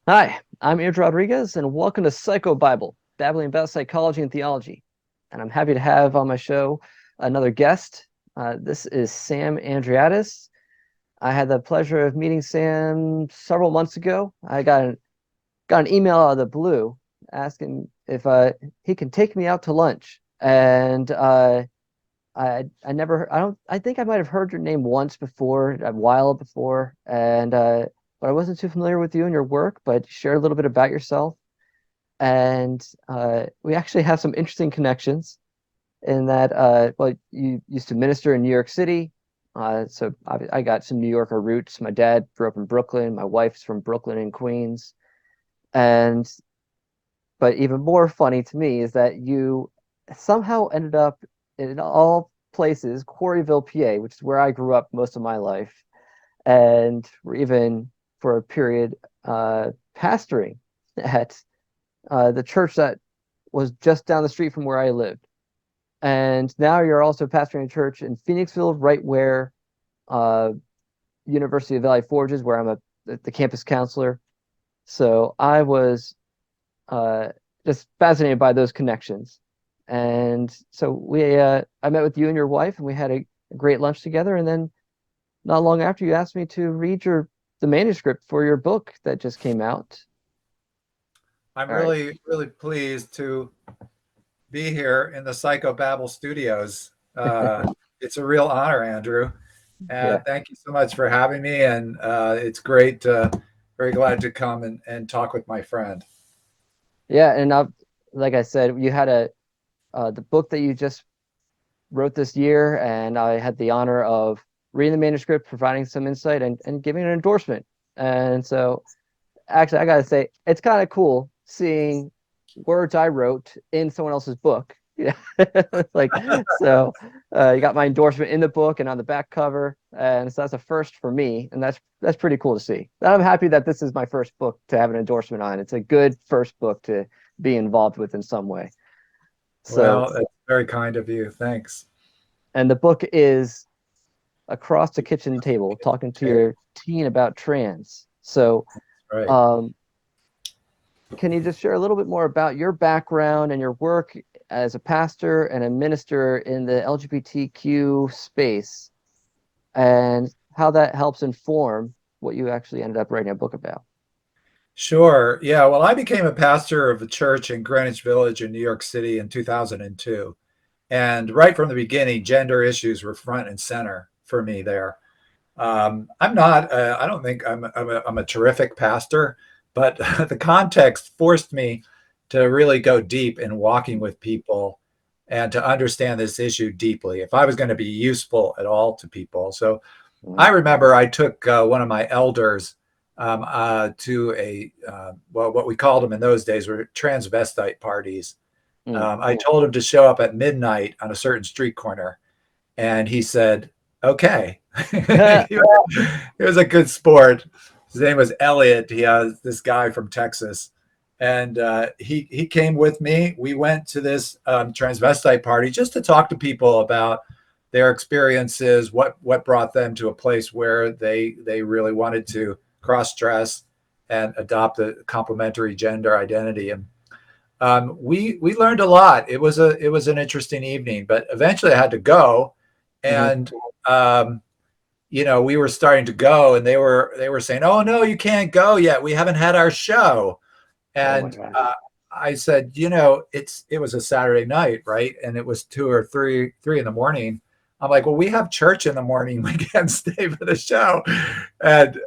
Hi, I'm Andreades, and welcome to Psycho Bible, babbling about psychology and theology. And I'm happy to have on my show another guest. This is Sam Andreades. I had the pleasure of meeting Sam several months ago. I got an email out of the blue asking if he can take me out to lunch, and I never I think I might have heard your name once before, a while before, and but I wasn't too familiar with you and your work. But share a little bit about yourself, and we actually have some interesting connections in that well, you used to minister in New York City, so I got some New Yorker roots. My dad grew up in Brooklyn. My wife's from Brooklyn and Queens, and but even more funny to me is that you somehow ended up in all places, Quarryville, PA, which is where I grew up most of my life, and were even for a period pastoring at the church that was just down the street from where I lived. And now you're also pastoring a church in Phoenixville, right where uh, University of Valley Forge is, where I'm the campus counselor. So I was uh, just fascinated by those connections. And so I met with you and your wife, and we had a great lunch together. And then not long after, you asked me to read the manuscript for your book that just came out. I'm All right. really pleased to be here in the Psychobabble studios. It's a real honor, Andrew. Yeah. Thank you so much for having me. And it's great, very glad to come and talk with my friend. Yeah. And like I said, you had the book that you just wrote this year, and I had the honor of reading the manuscript, providing some insight, and giving an endorsement. And so actually, I gotta say, it's kind of cool seeing words I wrote in someone else's book. Yeah, like so. You got my endorsement in the book and on the back cover, and so that's a first for me, and that's pretty cool to see. And I'm happy that this is my first book to have an endorsement on. It's a good first book to be involved with in some way. So, Well, it's very kind of you. Thanks. and the book is across the kitchen table, talking to Okay, your teen about trans. So, right. um, can you just share a little bit more about your background and your work as a pastor and a minister in the LGBTQ space and how that helps inform what you actually ended up writing a book about? Sure. Yeah. Well, I became a pastor of a church in Greenwich Village in New York City in 2002. And right from the beginning, gender issues were front and center for me there. I'm not, I don't think I'm a terrific pastor, but the context forced me to really go deep in walking with people and to understand this issue deeply if I was going to be useful at all to people. So I Mm, remember I took one of my elders to well, what we called them in those days were transvestite parties. mm. I told him to show up at midnight on a certain street corner, and he said, "Okay." he, was a good sport. His name was Elliot. He has this guy from Texas, and he came with me. We went to this transvestite party just to talk to people about their experiences, what brought them to a place where they really wanted to cross dress and adopt a complementary gender identity. And we learned a lot. It was an interesting evening, but eventually I had to go, Mhm. and um, we were starting to go, and they were saying, "Oh no, you can't go yet. We haven't had our show." Oh my And gosh. I said, it was a Saturday night, right? And it was two or three in the morning. I'm like, well, we have church in the morning. We can't stay for the show. And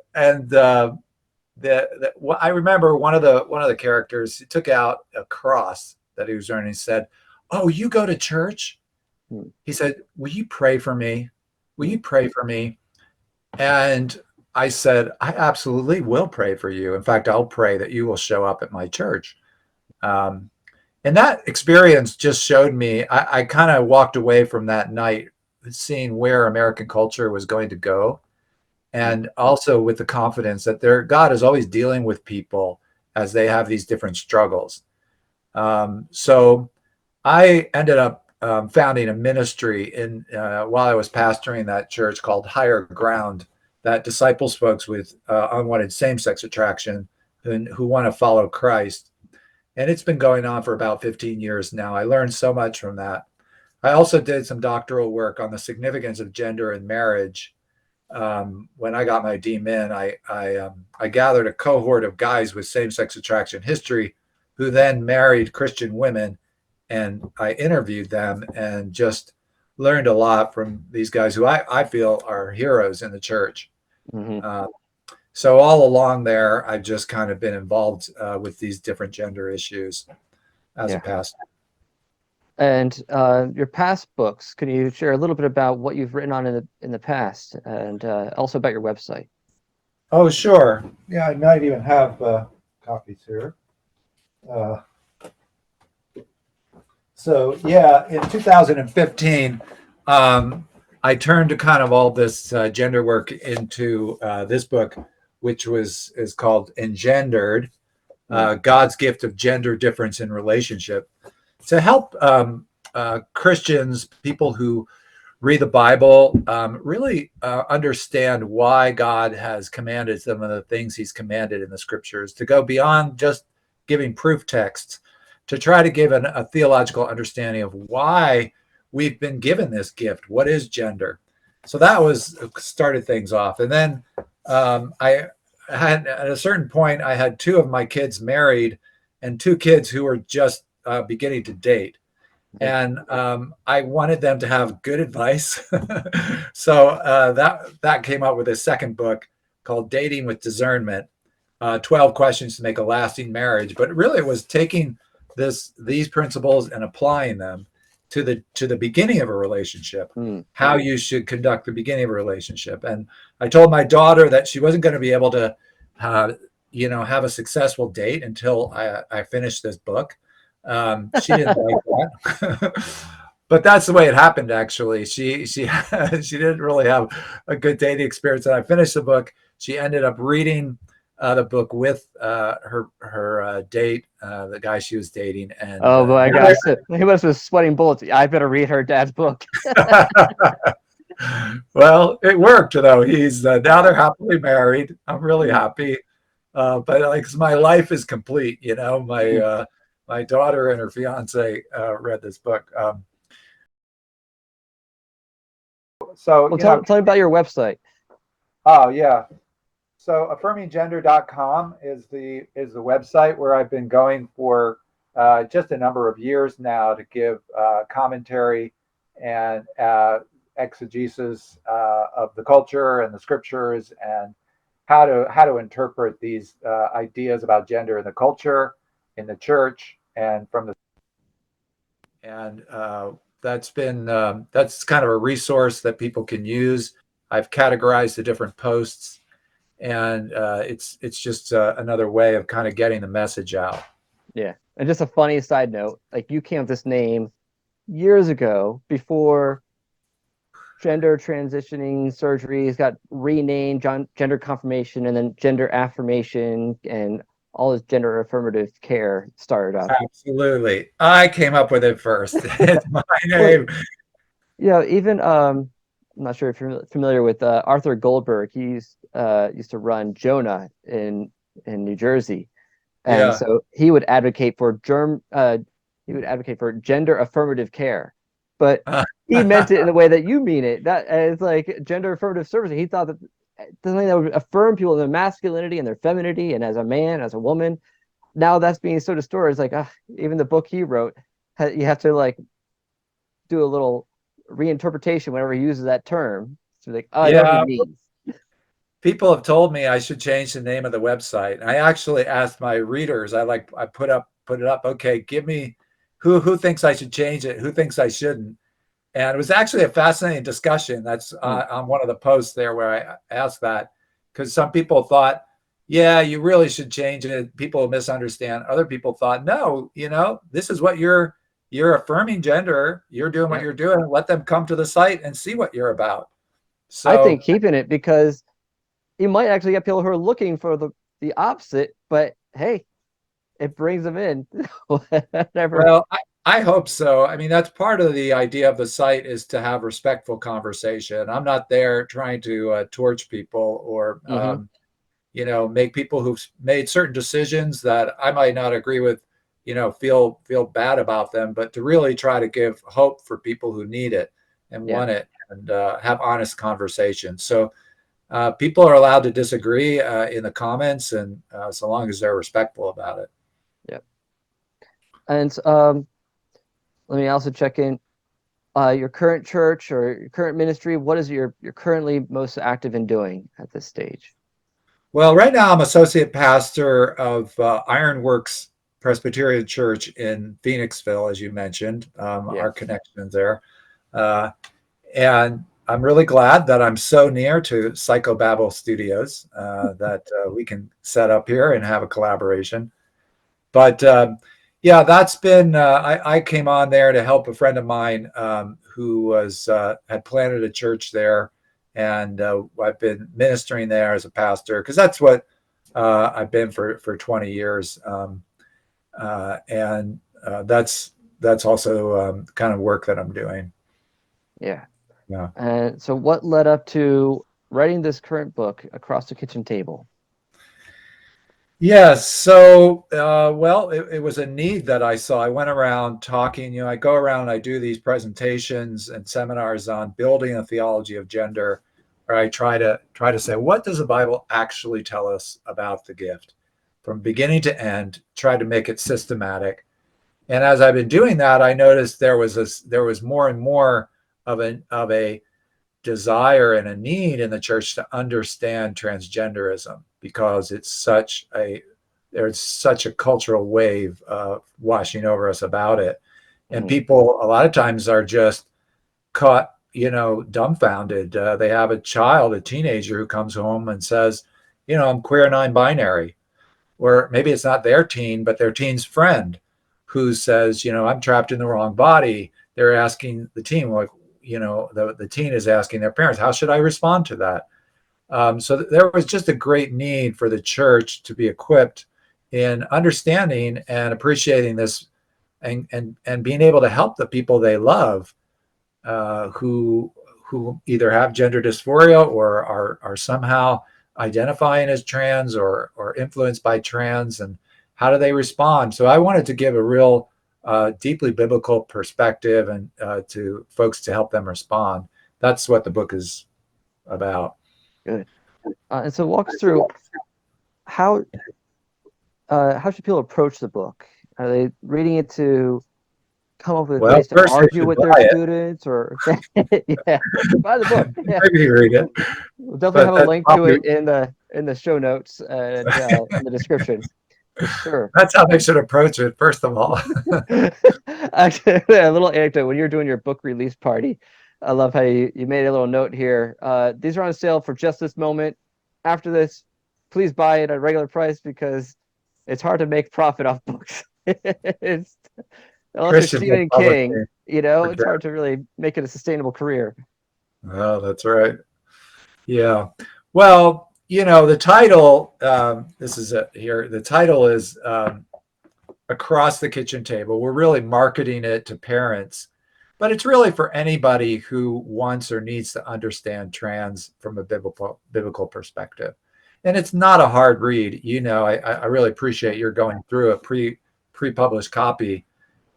I remember one of the characters, he took out a cross that he was wearing. He said, "Oh, you go to church?" Mm, He said, "Will you pray for me? Will mm, you pray for me?" And I said, "I absolutely will pray for you. In fact, I'll pray that you will show up at my church." Um, and that experience just showed me, I kind of walked away from that night seeing where American culture was going to go. mm. And also with the confidence that God is always dealing with people as they have these different struggles. So I ended up founding a ministry while I was pastoring that church called Higher Ground that disciples folks with unwanted same-sex attraction who want to follow Christ. And it's been going on for about 15 years now. I learned so much from that. I also did some doctoral work on the significance of gender in marriage. When I got my DMin, I gathered a cohort of guys with same-sex attraction history who then married Christian women, and I interviewed them and just learned a lot from these guys who I feel are heroes in the church. Mm-hmm. So all along there, I've just kind of been involved with these different gender issues as a pastor. And your past books, can you share a little bit about what you've written on in the past, and also about your website? Oh, sure. Yeah, I might even have copies here. So yeah, in 2015, I turned to kind of all this gender work into this book, which is called Engendered, God's Gift of Gender Difference in Relationship, to help Christians, people who read the Bible, really understand why God has commanded some of the things he's commanded in the scriptures, to go beyond just giving proof texts, to try to give a theological understanding of why we've been given this gift. What is gender? So that started things off. And then I had, at a certain point, I had two of my kids married and two kids who were just beginning to date. And I wanted them to have good advice. So that came up with a second book called Dating with Discernment, 12 questions to make a lasting marriage. But really it was taking these principles and applying them to the beginning of a relationship, how you should conduct the beginning of a relationship. And I told my daughter that she wasn't going to be able to have a successful date until I finished this book. She didn't like that. But that's the way it happened. Actually, she didn't really have a good dating experience. And I finished the book. She ended up reading the book with her date, the guy she was dating. And oh my gosh, he must have sweating bullets. I better read her dad's book. Well, it worked though. He's now they're happily married. I'm really happy. But like my life is complete. My daughter and her fiance read this book. Well, tell me about your website. Oh yeah. So affirminggender.com is the website where I've been going for just a number of years now to give commentary and exegesis of the culture and the scriptures, and how to interpret these ideas about gender in the culture, in the church, and that's kind of a resource that people can use. I've categorized the different posts, and it's just another way of kind of getting the message out. Yeah, and just a funny side note, like you came up with this name years ago before gender transitioning surgeries got renamed gender confirmation, and then gender affirmation, and all this gender affirmative care started up. Absolutely. I came up with it first. It's my name. Well, even I'm not sure if you're familiar with Arthur Goldberg. He used to run Jonah in New Jersey, and so he would advocate for gender affirmative care, but he meant it in the way that you mean it. That it's like gender affirmative service. He thought that something that would affirm people in their masculinity and their femininity, and as a man, as a woman. Now that's being so distorted. It's like even the book he wrote, you have to like do a little reinterpretation whenever he uses that term. So like, I know what he means. People have told me I should change the name of the website. I actually asked my readers. I put it up. Okay, give me who thinks I should change it, who thinks I shouldn't. And it was actually a fascinating discussion. That's on one of the posts there where I asked that, because some people thought, yeah, you really should change it. People misunderstand. Other people thought, no, this is what you're affirming gender. You're doing what you're doing. Let them come to the site and see what you're about. So I think keeping it, because you might actually get people who are looking for the opposite, but hey, it brings them in. Whatever. Well, I hope so. I mean, that's part of the idea of the site, is to have respectful conversation. I'm not there trying to torch people or make people who've made certain decisions that I might not agree with, feel bad about them, but to really try to give hope for people who need it and Yeah. want it, and have honest conversations. So people are allowed to disagree in the comments, and so long as they're respectful about it. Yep. And let me also check in. Your current church or your current ministry, what is you're currently most active in doing at this stage? Well, right now I'm associate pastor of Ironworks Presbyterian Church in Phoenixville, as you mentioned, Yeah. our connections there. Uh, and I'm really glad that I'm so near to Psychobabble Studios, that we can set up here and have a collaboration. But yeah, that's been, I came on there to help a friend of mine who had planted a church there. And I've been ministering there as a pastor, because that's what I've been for 20 years. And that's also kind of work that I'm doing. Yeah. Yeah. And so what led up to writing this current book, Across the Kitchen Table? Yes. So, well, it was a need that I saw. I went around talking, I go around, I do these presentations and seminars on building a theology of gender, where I try to say, what does the Bible actually tell us about the gift from beginning to end, try to make it systematic. And as I've been doing that, I noticed there was more and more of a desire and a need in the church to understand transgenderism, because there's such a cultural wave washing over us about it. And Mhm. people a lot of times are just caught, dumbfounded. They have a teenager who comes home and says, I'm queer, non-binary. Or maybe it's not their teen, but their teen's friend who says, I'm trapped in the wrong body. They're asking the teen, like, the teen is asking their parents, how should I respond to that? So there was just a great need for the church to be equipped in understanding and appreciating this, and being able to help the people they love, who either have gender dysphoria or are somehow identifying as trans, or influenced by trans, and how do they respond. So I wanted to give a real deeply biblical perspective, and to folks, to help them respond. That's what the book is about. Good. And so walk us through how should people approach the book? Are they reading it to come up with Well, ways to first they argue should with buy their it. students, or yeah, buy the book. Yeah, Maybe read it, we'll definitely but have a that's link to probably it in the show notes and in the description for sure. that's how they should approach it, first of all. Actually, a little anecdote: when you're doing your book release party, I love how you made a little note here. These are on sale for just this moment. After this, please buy it at regular price, because it's hard to make profit off books. It's, unless you're Christian book Stephen King, publishing. it's hard to really make it a sustainable career. Oh, that's right. Yeah. Well, the title, this is it here. The title is Across the Kitchen Table. We're really marketing it to parents, but it's really for anybody who wants or needs to understand trans from a biblical perspective. And it's not a hard read. I really appreciate your going through a pre-published copy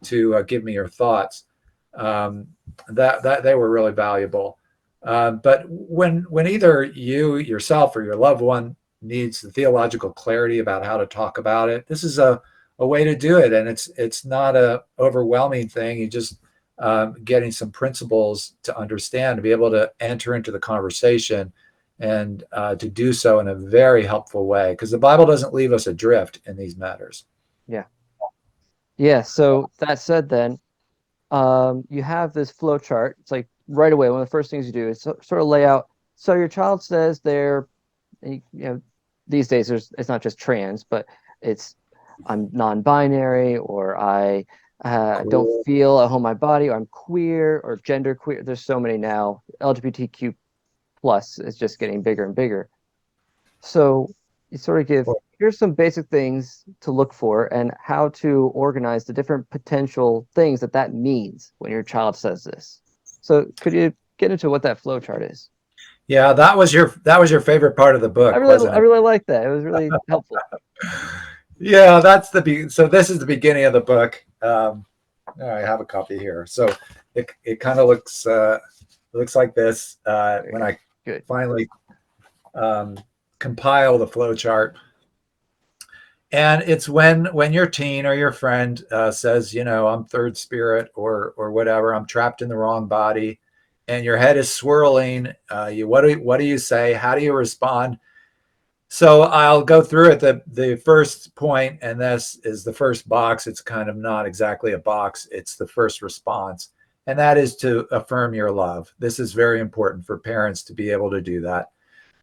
to give me your thoughts. Um, that they were really valuable. But when either you yourself or your loved one needs the theological clarity about how to talk about it, this is a way to do it, and it's not a overwhelming thing. You just getting some principles to understand, to be able to enter into the conversation, and to do so in a very helpful way, because the Bible doesn't leave us adrift in these matters. Yeah. Yeah. So that said, then you have this flow chart. It's like right away, one of the first things you do is sort of lay out. So your child says they're, these days it's not just trans, but it's I'm non-binary, or I don't Cool. feel at home in my body, or I'm queer or gender queer. There's so many now. LGBTQ plus is just getting bigger and bigger. So you sort of give, here's some basic things to look for and how to organize the different potential things that means when your child says this. So could you get into what that flow chart is? Yeah, that was your favorite part of the book, wasn't I it? really like that. It was really helpful. Yeah, so this is the beginning of the book. I have a copy here. So it kind of looks like this Very when I good. finally um, compile the flowchart. And it's when your teen or your friend says, I'm third spirit or whatever, I'm trapped in the wrong body, and your head is swirling. What do you say? How do you respond? So I'll go through it. The first point, and this is the first box. It's kind of not exactly a box. It's the first response, and that is to affirm your love. This is very important for parents to be able to do that.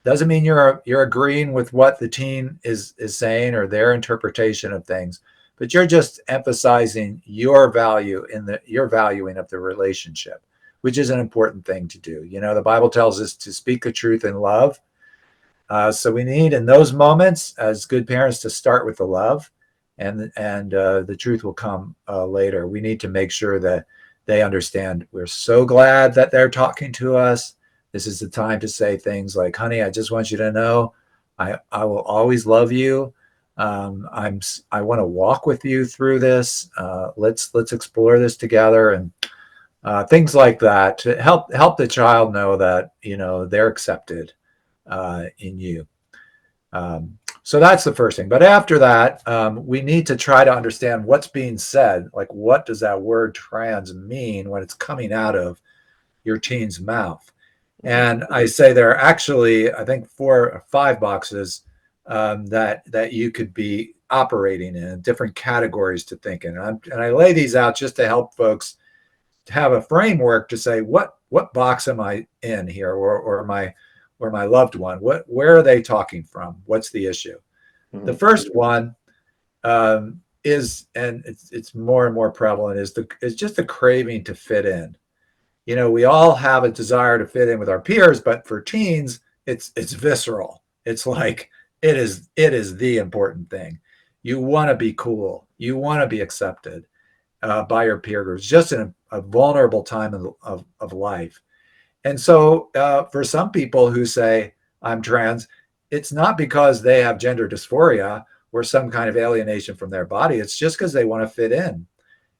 Doesn't mean you're agreeing with what the teen is saying or their interpretation of things, but you're just emphasizing your value your valuing of the relationship, which is an important thing to do. The Bible tells us to speak the truth in love. So we need in those moments as good parents to start with the love, and the truth will come later. We need to make sure that they understand we're so glad that they're talking to us. This is the time to say things like, "Honey, I just want you to know, I will always love you. I want to walk with you through this. Let's explore this together," and things like that to help the child know that they're accepted in you. So that's the first thing. But after that, we need to try to understand what's being said. Like, what does that word trans mean when it's coming out of your teen's mouth? Mhm. And I say there are actually, I think, 4 or 5 boxes that you could be operating in, different categories to think in. And I lay these out just to help folks have a framework to say what box am I in here, or my loved one, where are they talking from, what's the issue. The Mhm. first one is, and it's more and more prevalent, is just the craving to fit in. We all have a desire to fit in with our peers, but for teens it's visceral. It's like it is the important thing. You want to be cool, you want to be accepted by your peer groups, just in a vulnerable time of life. And so for some people who say, I'm trans, it's not because they have gender dysphoria or some kind of alienation from their body. It's just because they want to fit in.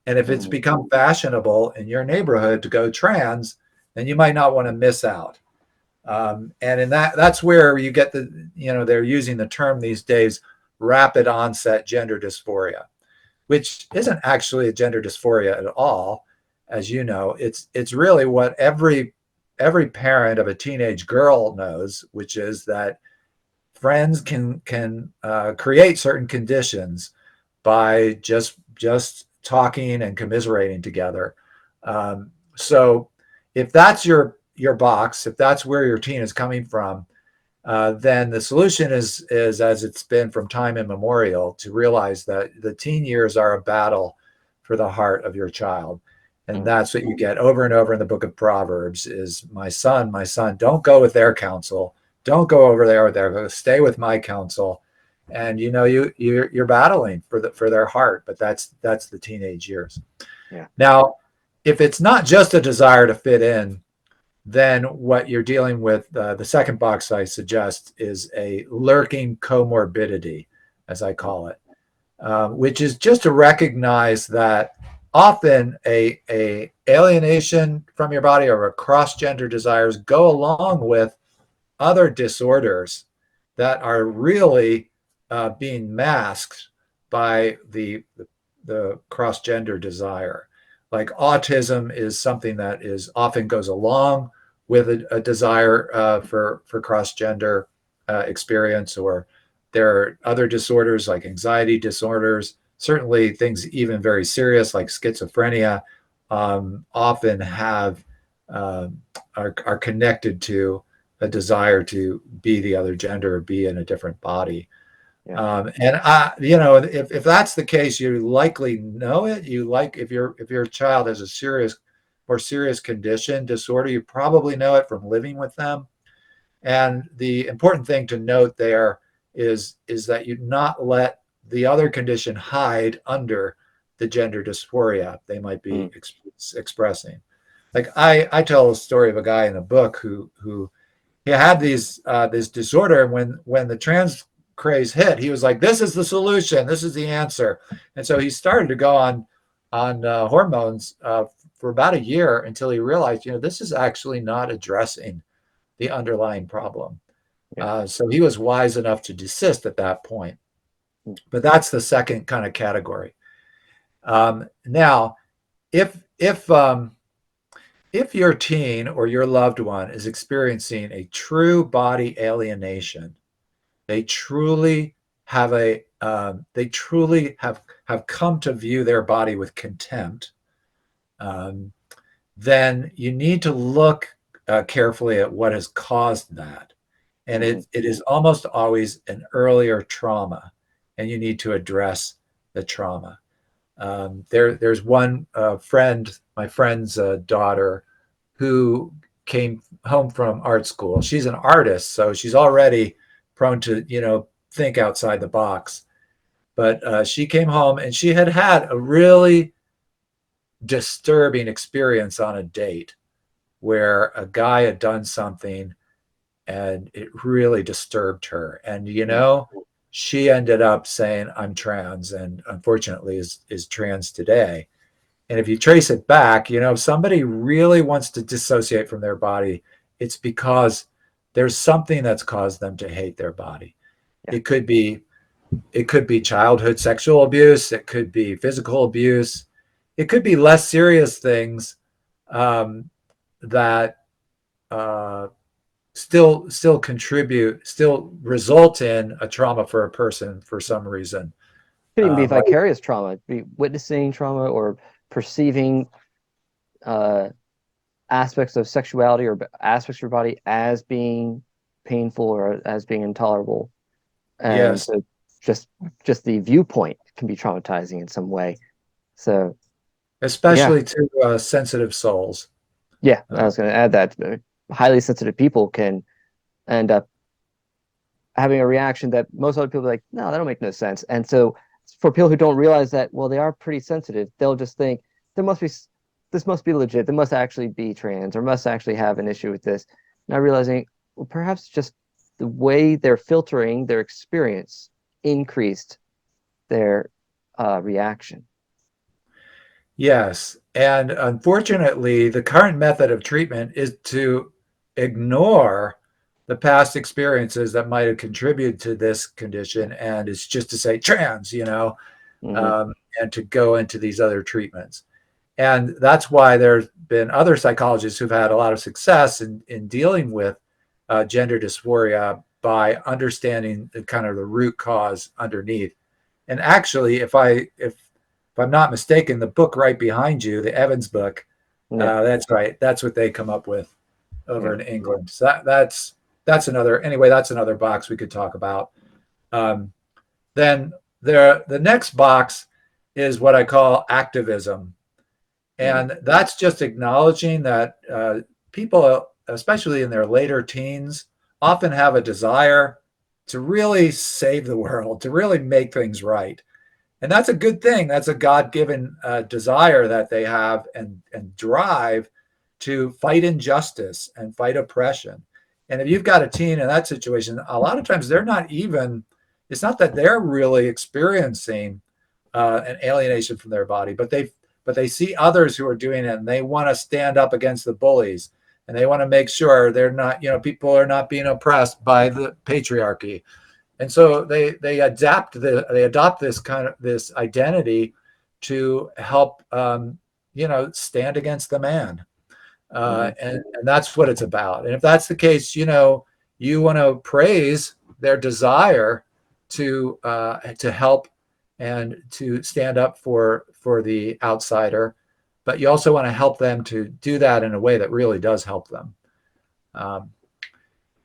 And if it's Mhm. become fashionable in your neighborhood to go trans, then you might not want to miss out. And that's where you get they're using the term these days, rapid onset gender dysphoria, which isn't actually a gender dysphoria at all. As you know, it's really what every parent of a teenage girl knows, which is that friends can create certain conditions by just talking and commiserating together. So if that's your box, if that's where your teen is coming from, then the solution is as it's been from time immemorial, to realize that the teen years are a battle for the heart of your child. And Mhm. that's what you get over and over in the book of Proverbs is, my son, don't go with their counsel. Don't go over there with their, stay with my counsel. And you're battling for their heart, but that's the teenage years. Yeah. Now, if it's not just a desire to fit in, then what you're dealing with, the second box I suggest, is a lurking comorbidity, as I call it, which is just to recognize that often a alienation from your body or a cross-gender desires go along with other disorders that are really being masked by the cross-gender desire. Like autism is something that is often goes along with a desire for cross-gender experience, or there are other disorders like anxiety disorders. Certainly, things even very serious like schizophrenia often have are connected to a desire to be the other gender or be in a different body. Yeah. If that's the case, you likely know it. If your child has a more serious condition, disorder, you probably know it from living with them. And the important thing to note there is that you not let the other condition hide under the gender dysphoria they might be Mhm. expressing. Like I tell a story of a guy in a book who he had this disorder. And when the trans craze hit, he was like, "This is the solution. This is the answer." And so he started to go on hormones for about a year until he realized, this is actually not addressing the underlying problem. Yeah. So he was wise enough to desist at that point. But that's the second kind of category. Now, if your teen or your loved one is experiencing a true body alienation, they truly have come to view their body with contempt, um, then you need to look carefully at what has caused that. And Mm-hmm. it is almost always an earlier trauma, and you need to address the trauma. There's one friend, my friend's daughter, who came home from art school. She's an artist, so she's already prone to, think outside the box. But she came home and she had had a really disturbing experience on a date where a guy had done something and it really disturbed her. And, she ended up saying, "I'm trans," and unfortunately is trans today. And if you trace it back, if somebody really wants to dissociate from their body, it's because there's something that's caused them to hate their body. Yeah. It could be childhood sexual abuse. It could be physical abuse. It could be less serious things that still result in a trauma for a person for some reason. Could even be Like, vicarious trauma, be witnessing trauma or perceiving aspects of sexuality or aspects of your body as being painful or as being intolerable. And yes, so just the viewpoint can be traumatizing in some way. So yeah, especially to sensitive souls. yeah, I Uh, was going to add that highly sensitive people can end up having a reaction that most other people are like, no, that don't make no sense. And so for people who don't realize that, well, they are pretty sensitive, they'll just think this must be legit. They must actually be trans or must actually have an issue with this. Not realizing, well, perhaps just the way they're filtering their experience increased their reaction. yes. And unfortunately, the current method of treatment is to ignore the past experiences that might have contributed to this condition. And it's just to say trans, Hmm. and to go into these other treatments. And that's why there's been other psychologists who've had a lot of success in dealing with gender dysphoria by understanding the kind of the root cause underneath. And actually, if I'm not mistaken, the book right behind you, the Evans book, Yeah, that's right. That's what they come up with over yeah. in England. So that's another, anyway. That's another box we could talk about. Um, then the next box is what I call activism, Mm. and that's just acknowledging that people, especially in their later teens, often have a desire to really save the world, to really make things right. And that's a good thing. That's a God-given desire that they have and drive to fight injustice and fight oppression. And if you've got a teen in that situation, a lot of times they're not even, it's not that they're really experiencing an alienation from their body, but they see others who are doing it and they want to stand up against the bullies and they want to make sure they're not, people are not being oppressed by the patriarchy. And so they adopt this identity to help stand against the man, Hmm. and that's what it's about. And if that's the case, you want to praise their desire to help and to stand up for the outsider, but you also want to help them to do that in a way that really does help them. Um,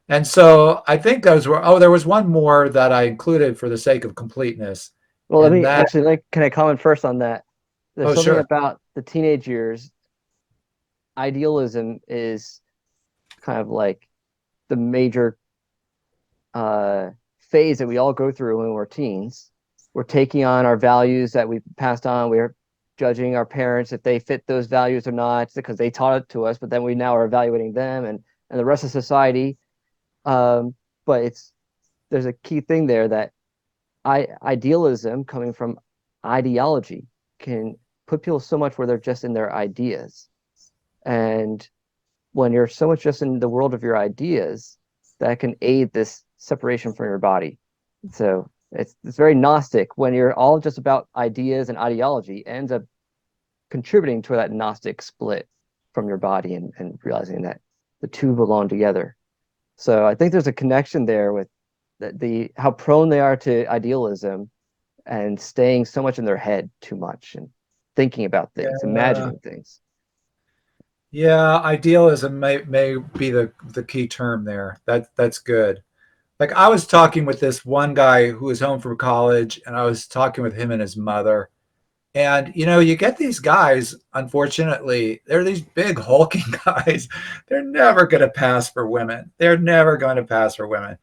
and so I think those were, there was one more that I included for the sake of completeness. Well, let And me that, actually, can I comment first on that? There's oh, something sure. about the teenage years. Idealism is kind of like the major uh, phase that we all go through when we're teens. We're taking on our values that we passed on. We're judging our parents if they fit those values or not because they taught it to us, but then we now are evaluating them and the rest of society. But there's a key thing there that idealism coming from ideology can put people so much where they're just in their ideas. And when you're so much just in the world of your ideas, that can aid this separation from your body. So it's very Gnostic when you're all just about ideas and ideology, it ends up contributing to that Gnostic split from your body and realizing that the two belong together. So I think there's a connection there with how prone they are to idealism and staying so much in their head too much and thinking about things, Yeah. imagining things. Yeah, idealism may be the key term there. That's good. Like I was talking with this one guy who was home from college, and I was talking with him and his mother. And you get these guys, unfortunately, they're these big hulking guys. They're never going to pass for women. They're never going to pass for women.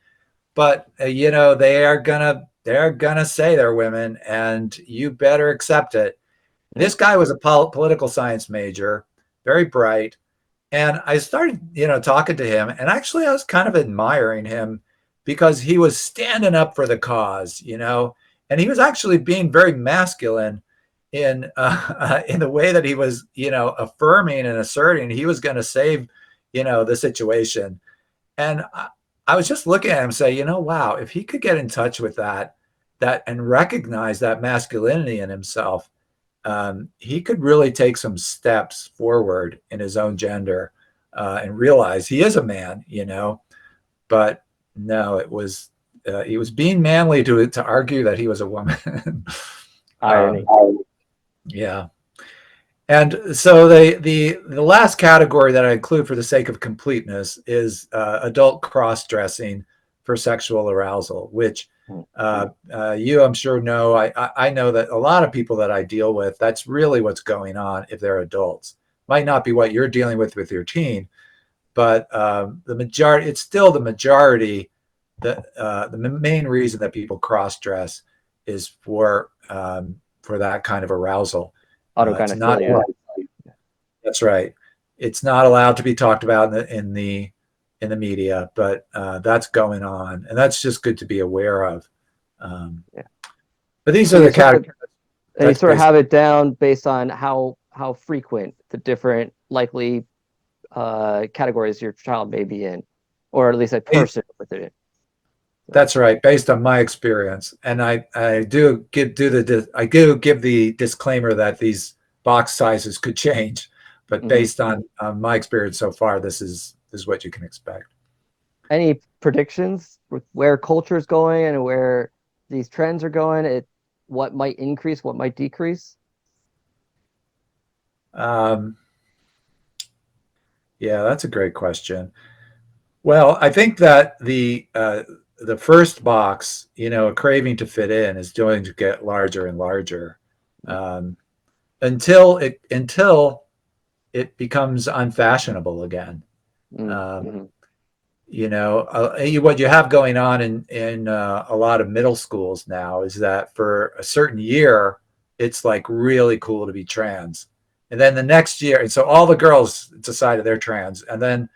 But they're gonna say they're women, and you better accept it. This guy was a political science major, very bright. And I started, talking to him, and actually I was kind of admiring him because he was standing up for the cause, and he was actually being very masculine in the way that he was, affirming and asserting he was going to save, the situation. And I was just looking at him, say, wow, if he could get in touch with that and recognize that masculinity in himself, he could really take some steps forward in his own gender and realize he is a man, But no, he was being manly to argue that he was a woman. Irony. Yeah. And so the last category that I include for the sake of completeness is adult cross-dressing for sexual arousal, which you, I'm sure, know. I know that a lot of people that I deal with, that's really what's going on if they're adults. Might not be what you're dealing with your teen, but the majority, it's still the majority. The main reason that people cross-dress is for that kind of arousal. It's not. Autogynephilia. That's right. It's not allowed to be talked about in the media, but that's going on, and that's just good to be aware of. Yeah. But these So are you the sort of categories. and you That's sort of basically have it down based on how frequent the different likely categories your child may be in, or at least a person with it. So, that's right, based on my experience, and I do give the disclaimer that these box sizes could change, but mhm. based on my experience so far, this is what you can expect. Any predictions with where culture is going and where these trends are going? What might increase, what might decrease? Um, yeah, that's a great question. Well, I think that the first box, a craving to fit in, is going to get larger and larger um, until it becomes unfashionable again. Um, Mm-hmm. what you have going on in a lot of middle schools now is that for a certain year, it's like really cool to be trans, and then the next year, and so all the girls decided they're trans, and then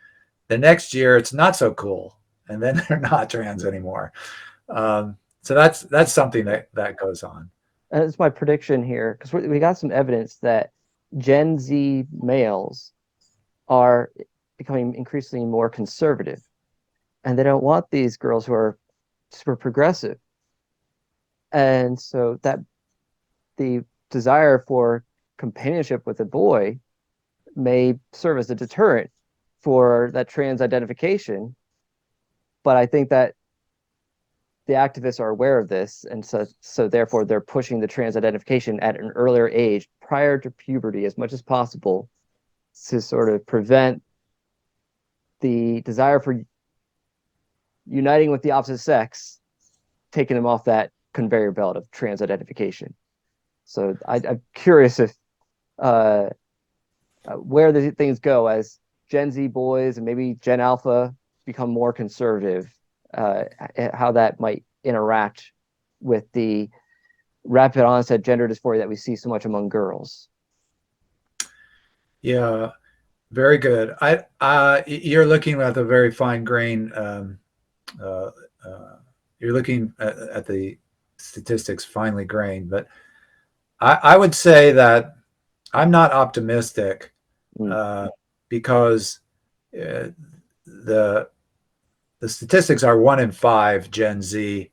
the next year it's not so cool, and then they're not trans anymore. So that's something that goes on. And it's my prediction here because we got some evidence that Gen Z males are becoming increasingly more conservative, and they don't want these girls who are super progressive. And so that the desire for companionship with a boy may serve as a deterrent for that trans identification. But I think that the activists are aware of this, and so therefore they're pushing the trans identification at an earlier age, prior to puberty, as much as possible, to sort of prevent the desire for uniting with the opposite sex, taking them off that conveyor belt of trans identification. So I'm curious if where the things go as Gen Z boys and maybe Gen Alpha become more conservative, how that might interact with the rapid onset gender dysphoria that we see so much among girls. Yeah, very good. You're looking at a very fine grain uh, you're looking at the statistics finely grained, but I would say that I'm not optimistic Mm, because uh, the the statistics are 1 in 5 Gen Z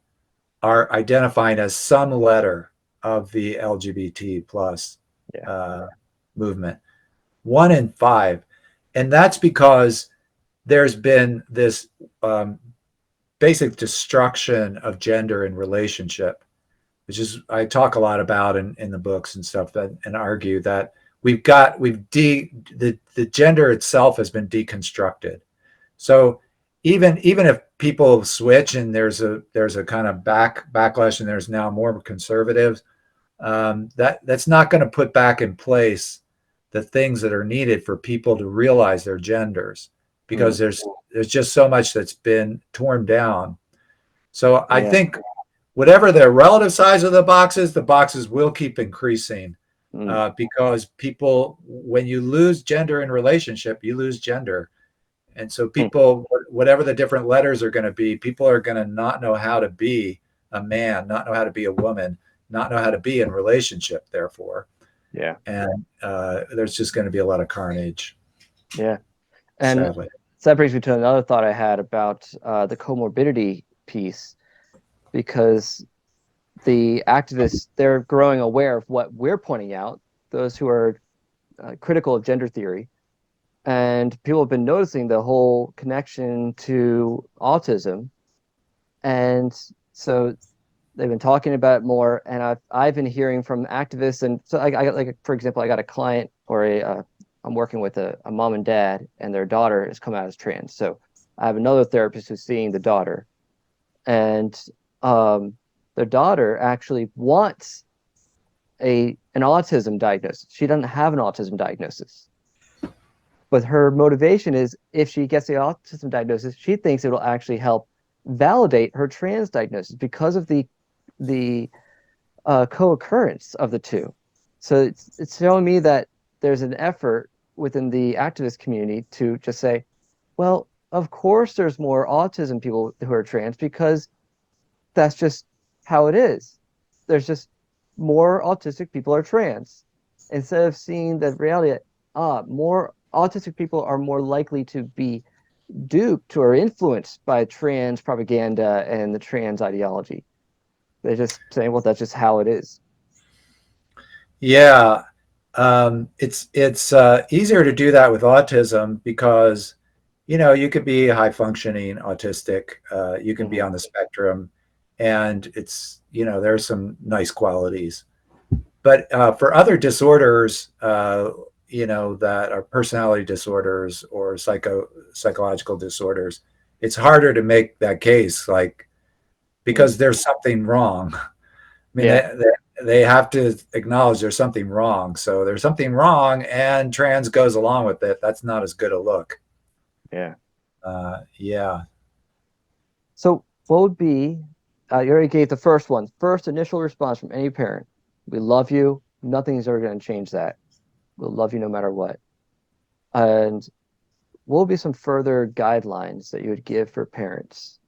are identifying as some letter of the LGBT plus yeah. uh, movement. 1 in 5, and that's because there's been this um, basic destruction of gender and relationship, which is I talk a lot about in the books and stuff that and argue that the gender itself has been deconstructed. So even if people switch and there's a kind of backlash and there's now more conservatives, that's not going to put back in place the things that are needed for people to realize their genders, Mm, because there's just so much that's been torn down. So I yeah. think whatever the relative size of the boxes will keep increasing, Mm, because people, when you lose gender in relationship, you lose gender. And so mm, people, whatever the different letters are going to be, people are going to not know how to be a man, not know how to be a woman, not know how to be in relationship, therefore. yeah. And there's just going to be a lot of carnage, Yeah. And sadly. so that brings me to another thought I had about the comorbidity piece, because the activists, they're growing aware of what we're pointing out, those who are critical of gender theory. And people have been noticing the whole connection to autism. And so they've been talking about it more. And I've been hearing from activists. And so I got, like, for example, I got a client or I'm working with a mom and dad, and their daughter has come out as trans. So I have another therapist who's seeing the daughter, and um, their daughter actually wants an autism diagnosis. She doesn't have an autism diagnosis, but her motivation is, if she gets the autism diagnosis, she thinks it'll actually help validate her trans diagnosis because of the co-occurrence of the two. So it's showing me that there's an effort within the activist community to just say, well, of course there's more autism people who are trans, because that's just how it is. There's just more autistic people are trans. Instead of seeing the reality that more autistic people are more likely to be duped or influenced by trans propaganda and the trans ideology. They're just saying, well, that's just how it is. Yeah, it's easier to do that with autism because you could be high functioning autistic, you can be Mm-hmm. on the spectrum, and there's some nice qualities. But for other disorders, that are personality disorders or psychological disorders, it's harder to make that case, like, Mm. because there's something wrong. I mean, Yeah, they have to acknowledge there's something wrong. So there's something wrong, and trans goes along with it. That's not as good a look. yeah. Yeah. So what would be, you already gave the first one, first initial response from any parent. We love you. Nothing's ever going to change that. We'll love you no matter what. And what will be some further guidelines that you would give for parents?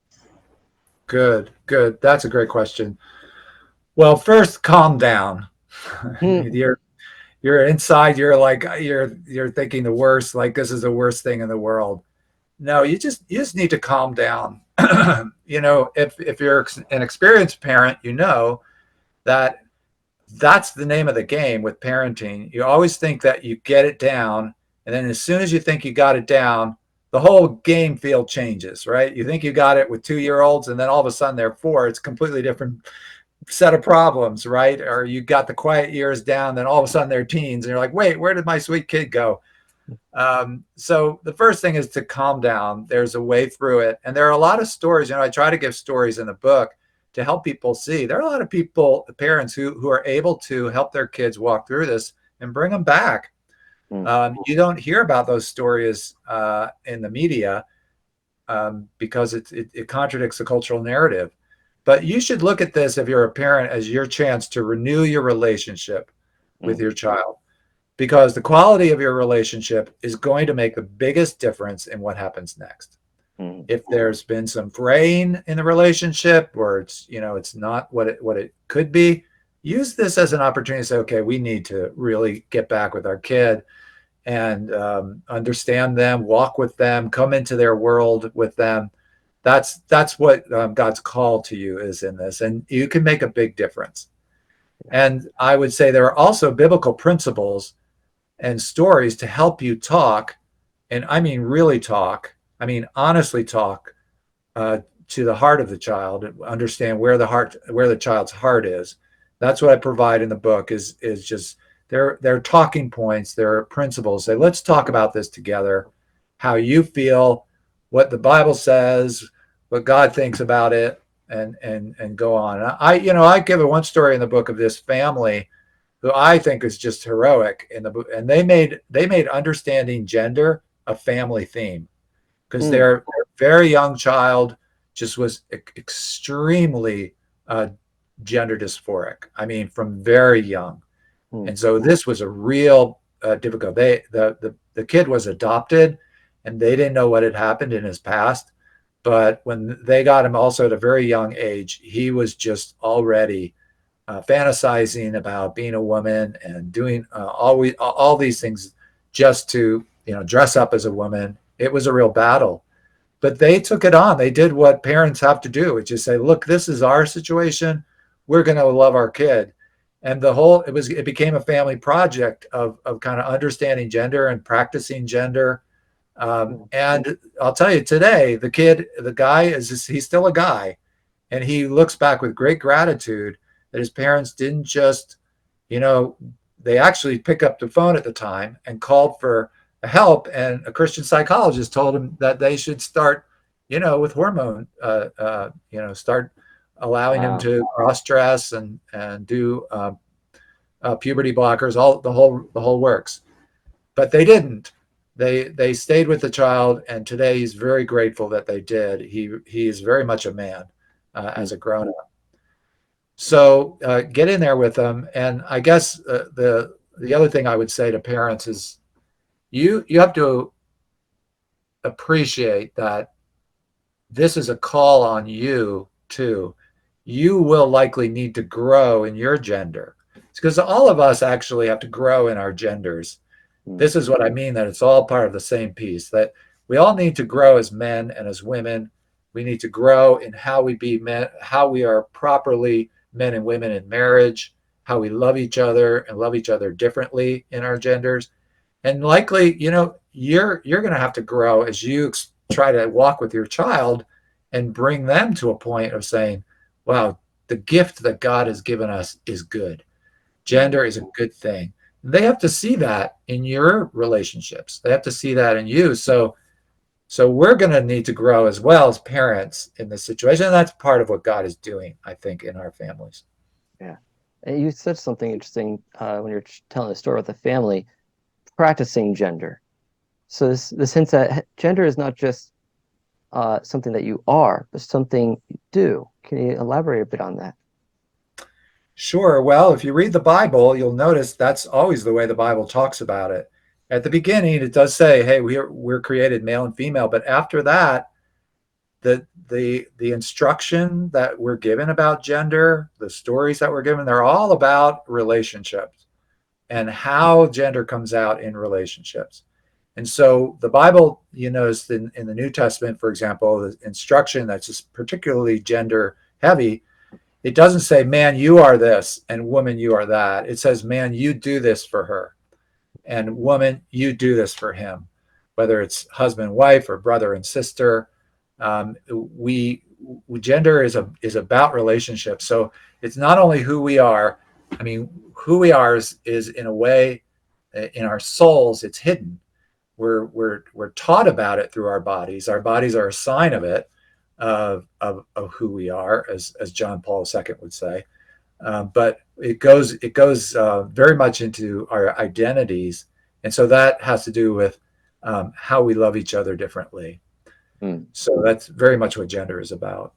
Good. Good. That's a great question. Well, first, calm down. Hmm. You're inside. You're like you're thinking the worst. Like, this is the worst thing in the world. No, you just need to calm down. If you're an experienced parent, that that's the name of the game with parenting. You always think that you get it down, and then as soon as you think you got it down, the whole game field changes, right? You think you got it with 2 year olds, and then all of a sudden they're four. It's a completely different set of problems, right? Or you got the quiet years down, then all of a sudden they're teens, and you're like, wait, where did my sweet kid go? So the first thing is to calm down. There's a way through it. And there are a lot of stories. I try to give stories in the book to help people see. There are a lot of people, parents who are able to help their kids walk through this and bring them back. Hmm. You don't hear about those stories in the media, because it contradicts the cultural narrative. But you should look at this, if you're a parent, as your chance to renew your relationship with Hmm. your child, because the quality of your relationship is going to make the biggest difference in what happens next. Mm. If there's been some fraying in the relationship, or it's not what it could be, use this as an opportunity to say, okay, we need to really get back with our kid and understand them, walk with them, come into their world with them. That's what God's call to you is in this, and you can make a big difference. And I would say there are also biblical principles and stories to help you talk, and I mean really talk. I mean honestly talk uh, to the heart of the child and understand where the child's heart is. That's what I provide in the book is just their talking points, their principles. Say, let's talk about this together, how you feel, what the Bible says, what God thinks about it, and go on. I give a one story in the book of this family who I think is just heroic in the book, and they made understanding gender a family theme because Mm. their very young child just was extremely gender dysphoric. I mean, from very young, Mm. and so this was a real difficult. The kid was adopted, and they didn't know what had happened in his past. But when they got him also at a very young age, he was just already fantasizing about being a woman and doing all these things just to dress up as a woman. It was a real battle, but they took it on. They did what parents have to do, which is say, look, this is our situation. We're going to love our kid. And it became a family project of kind of understanding gender and practicing gender. Mm. And I'll tell you today, the guy he's still a guy, and he looks back with great gratitude that his parents didn't just, you know, they actually picked up the phone at the time and called for help. And a Christian psychologist told him that they should start, with hormone, start allowing him Wow. to cross dress and do puberty blockers, all the whole works. But they didn't. They stayed with the child, and today he's very grateful that they did. He is very much a man as Mm. a grown up. So get in there with them. And I guess the other thing I would say to parents is you have to appreciate that this is a call on you too. You will likely need to grow in your gender. It's because all of us actually have to grow in our genders. Mm. This is what I mean, that it's all part of the same piece, that we all need to grow as men and as women. We need to grow in how we be men, how we are properly men and women in marriage, how we love each other and love each other differently in our genders. And likely, you're going to have to grow as you try to walk with your child and bring them to a point of saying, wow, the gift that God has given us is good. Mm. Gender is a good thing. They have to see that in your relationships. They have to see that in you. So we're going to need to grow as well as parents in this situation. And that's part of what God is doing, I think, in our families. Yeah. And you said something interesting when you're telling the story about the family practicing gender. So this hints that gender is not just something that you are, but something you do. Can you elaborate a bit on that? Sure. Well, if you read the Bible, you'll notice that's always the way the Bible talks about it. At the beginning, it does say, "Hey, we're created male and female," but after that, the instruction that we're given about gender, the stories that we're given, they're all about relationships and how gender comes out in relationships. And so the Bible, you notice in the New Testament, for example, the instruction that's just particularly gender heavy, it doesn't say, man, you are this, and woman, you are that. It says, man, you do this for her, and woman, you do this for him, whether it's husband, wife, or brother and sister. We gender is about relationships. So it's not only who we are. I mean, who we are is in a way in our souls. It's hidden. We're taught about it through our bodies. Our bodies are a sign of it, of who we are, as John Paul II would say. But it goes very much into our identities, and so that has to do with how we love each other differently. Mm. So that's very much what gender is about.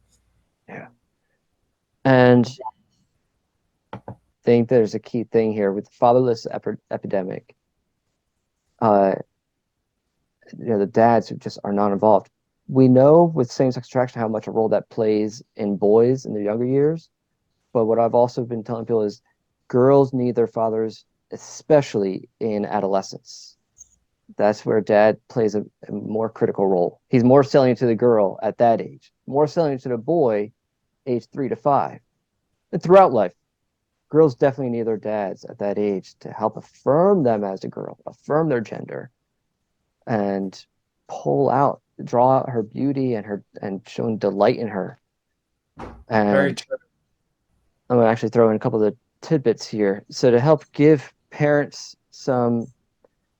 Yeah. And I think there's a key thing here with fatherless epidemic. Uh, the dads who just are not involved. we know with same-sex attraction how much a role that plays in boys in their younger years. But what I've also been telling people is girls need their fathers, especially in adolescence. That's where dad plays a more critical role. He's more salient to the girl at that age, more salient to the boy, age 3 to 5. And throughout life, girls definitely need their dads at that age to help affirm them as a girl, affirm their gender, and draw out her beauty and showing delight in her. Very And true. I'm gonna actually throw in a couple of tidbits here. So to help give parents some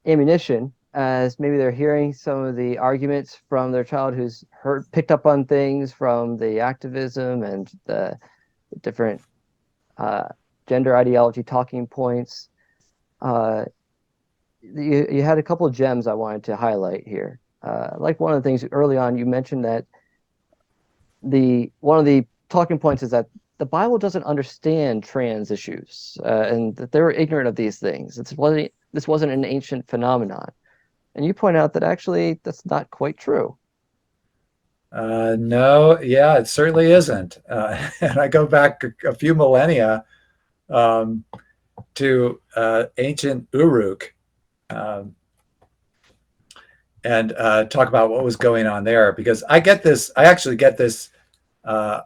ammunition as maybe they're hearing some of the arguments from their child who's picked up on things from the activism and the different uh, gender ideology talking points. Uh, you had a couple of gems I wanted to highlight here. Like one of the things early on, you mentioned that one of the talking points is that the Bible doesn't understand trans issues, and that they're ignorant of these things. This wasn't an ancient phenomenon. And you point out that actually that's not quite true. No, yeah, it certainly isn't. And I go back a few millennia um, to ancient Uruk, um, and talk about what was going on there, because I actually get this. Uh,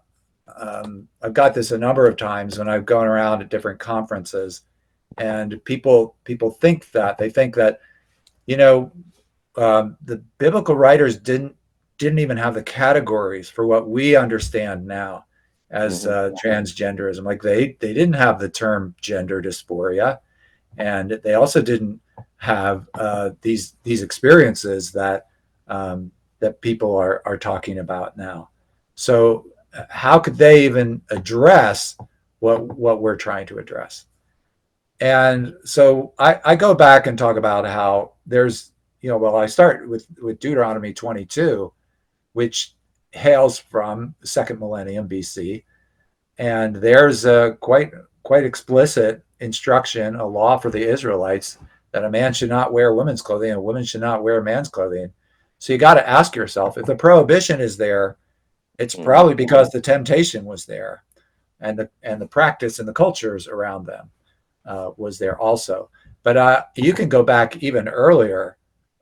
I've got this a number of times when I've gone around at different conferences, and people think that you know the biblical writers didn't even have the categories for what we understand now as Mm-hmm. transgenderism. Like they didn't have the term gender dysphoria, and they also didn't have these experiences that people are talking about now. So how could they even address what we're trying to address? And so I go back and talk about how there's, well, I start with Deuteronomy 22, which hails from the second millennium BC, and there's a quite explicit instruction, a law for the Israelites, that a man should not wear women's clothing and a woman should not wear man's clothing. So you got to ask yourself, if the prohibition is there, it's Mm-hmm. probably because the temptation was there, and the practice and the cultures around them was there also. But you can go back even earlier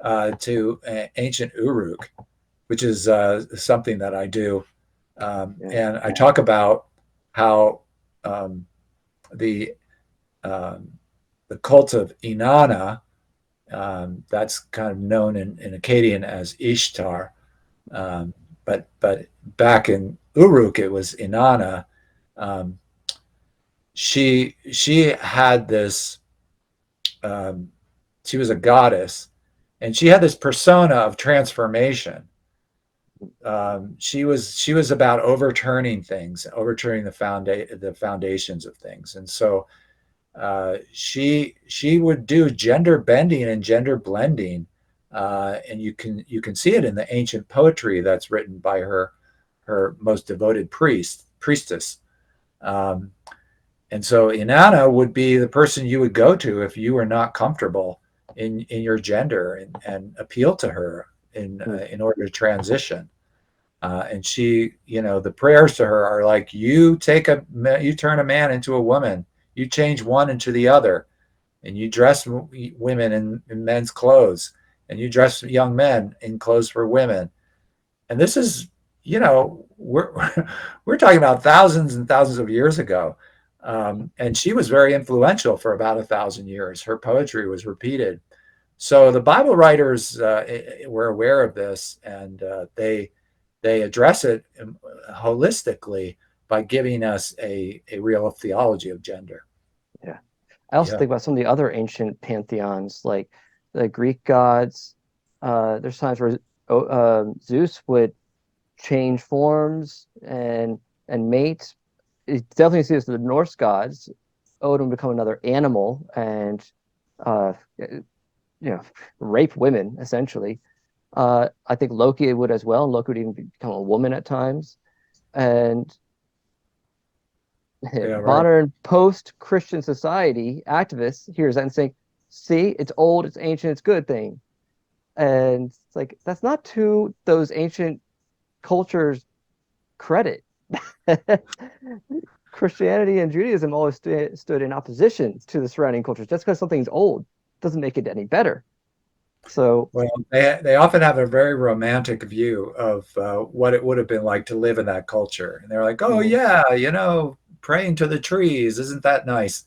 to ancient Uruk, which is something that I do. Yeah. And I talk about how um, the um, the cult of Inanna, that's kind of known in Akkadian as Ishtar, but back in Uruk it was Inanna. Um, she had this. Um, she was a goddess, and she had this persona of transformation. She was about overturning things, overturning the foundations of things, and so she would do gender bending and gender blending, and you can see it in the ancient poetry that's written by her most devoted priestess. Um, and so Inanna would be the person you would go to if you were not comfortable in your gender, and appeal to her in order to transition. And she, the prayers to her are like, you turn a man into a woman, you change one into the other, and you dress women in men's clothes, and you dress young men in clothes for women. And this is, we're we're talking about thousands and thousands of years ago. And she was very influential for about 1,000 years. Her poetry was repeated. So the Bible writers were aware of this, and they address it holistically by giving us a real theology of gender. Yeah. I also Yeah, think about some of the other ancient pantheons, like the Greek gods. There's times where Zeus would change forms and mate. You definitely see this with the Norse gods. Odin would become another animal and you know rape women essentially. I think Loki would as well. Loki would even become a woman at times. And yeah, right. modern post-Christian society activists hears that and saying, "See, it's old, it's ancient, it's good thing." And it's like that's not to those ancient cultures credit. Christianity and Judaism always stood in opposition to the surrounding cultures. Just because something's old doesn't make it any better. So, well, they often have a very romantic view of what it would have been like to live in that culture, and they're like, "Oh mhm, yeah, praying to the trees, isn't that nice?"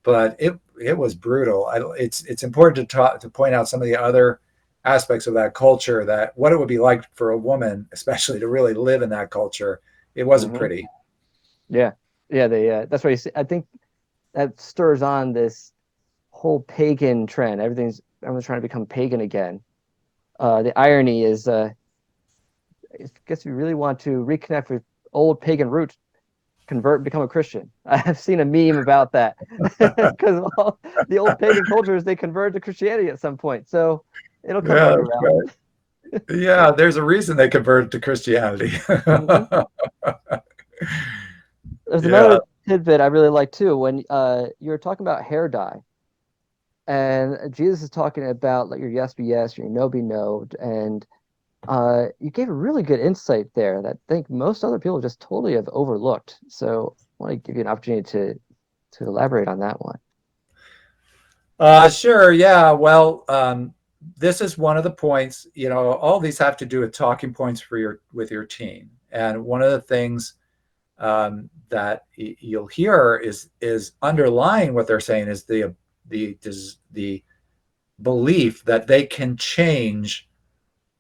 But it was brutal. It's important to point out some of the other aspects of that culture, that what it would be like for a woman, especially, to really live in that culture. It wasn't mhm. pretty. Yeah, yeah. That's why you see, I think that stirs on this whole pagan trend. Everyone's trying to become pagan again. The irony is, I guess if you really want to reconnect with old pagan roots, convert and become a Christian. I've seen a meme about that because the old pagan cultures they converted to Christianity at some point, so it'll come Yeah, back that's around. right. Yeah, there's a reason they converted to Christianity. Hmm. There's Yeah. another tidbit I really like too when you were talking about hair dye, and Jesus is talking about let your yes be yes, your no be no, and you gave a really good insight there that I think most other people just totally have overlooked. So I want to give you an opportunity to elaborate on that one. Sure. Yeah. Well, this is one of the points. All these have to do with talking points for with your team, and one of the things that you'll hear is underlying what they're saying is the belief that they can change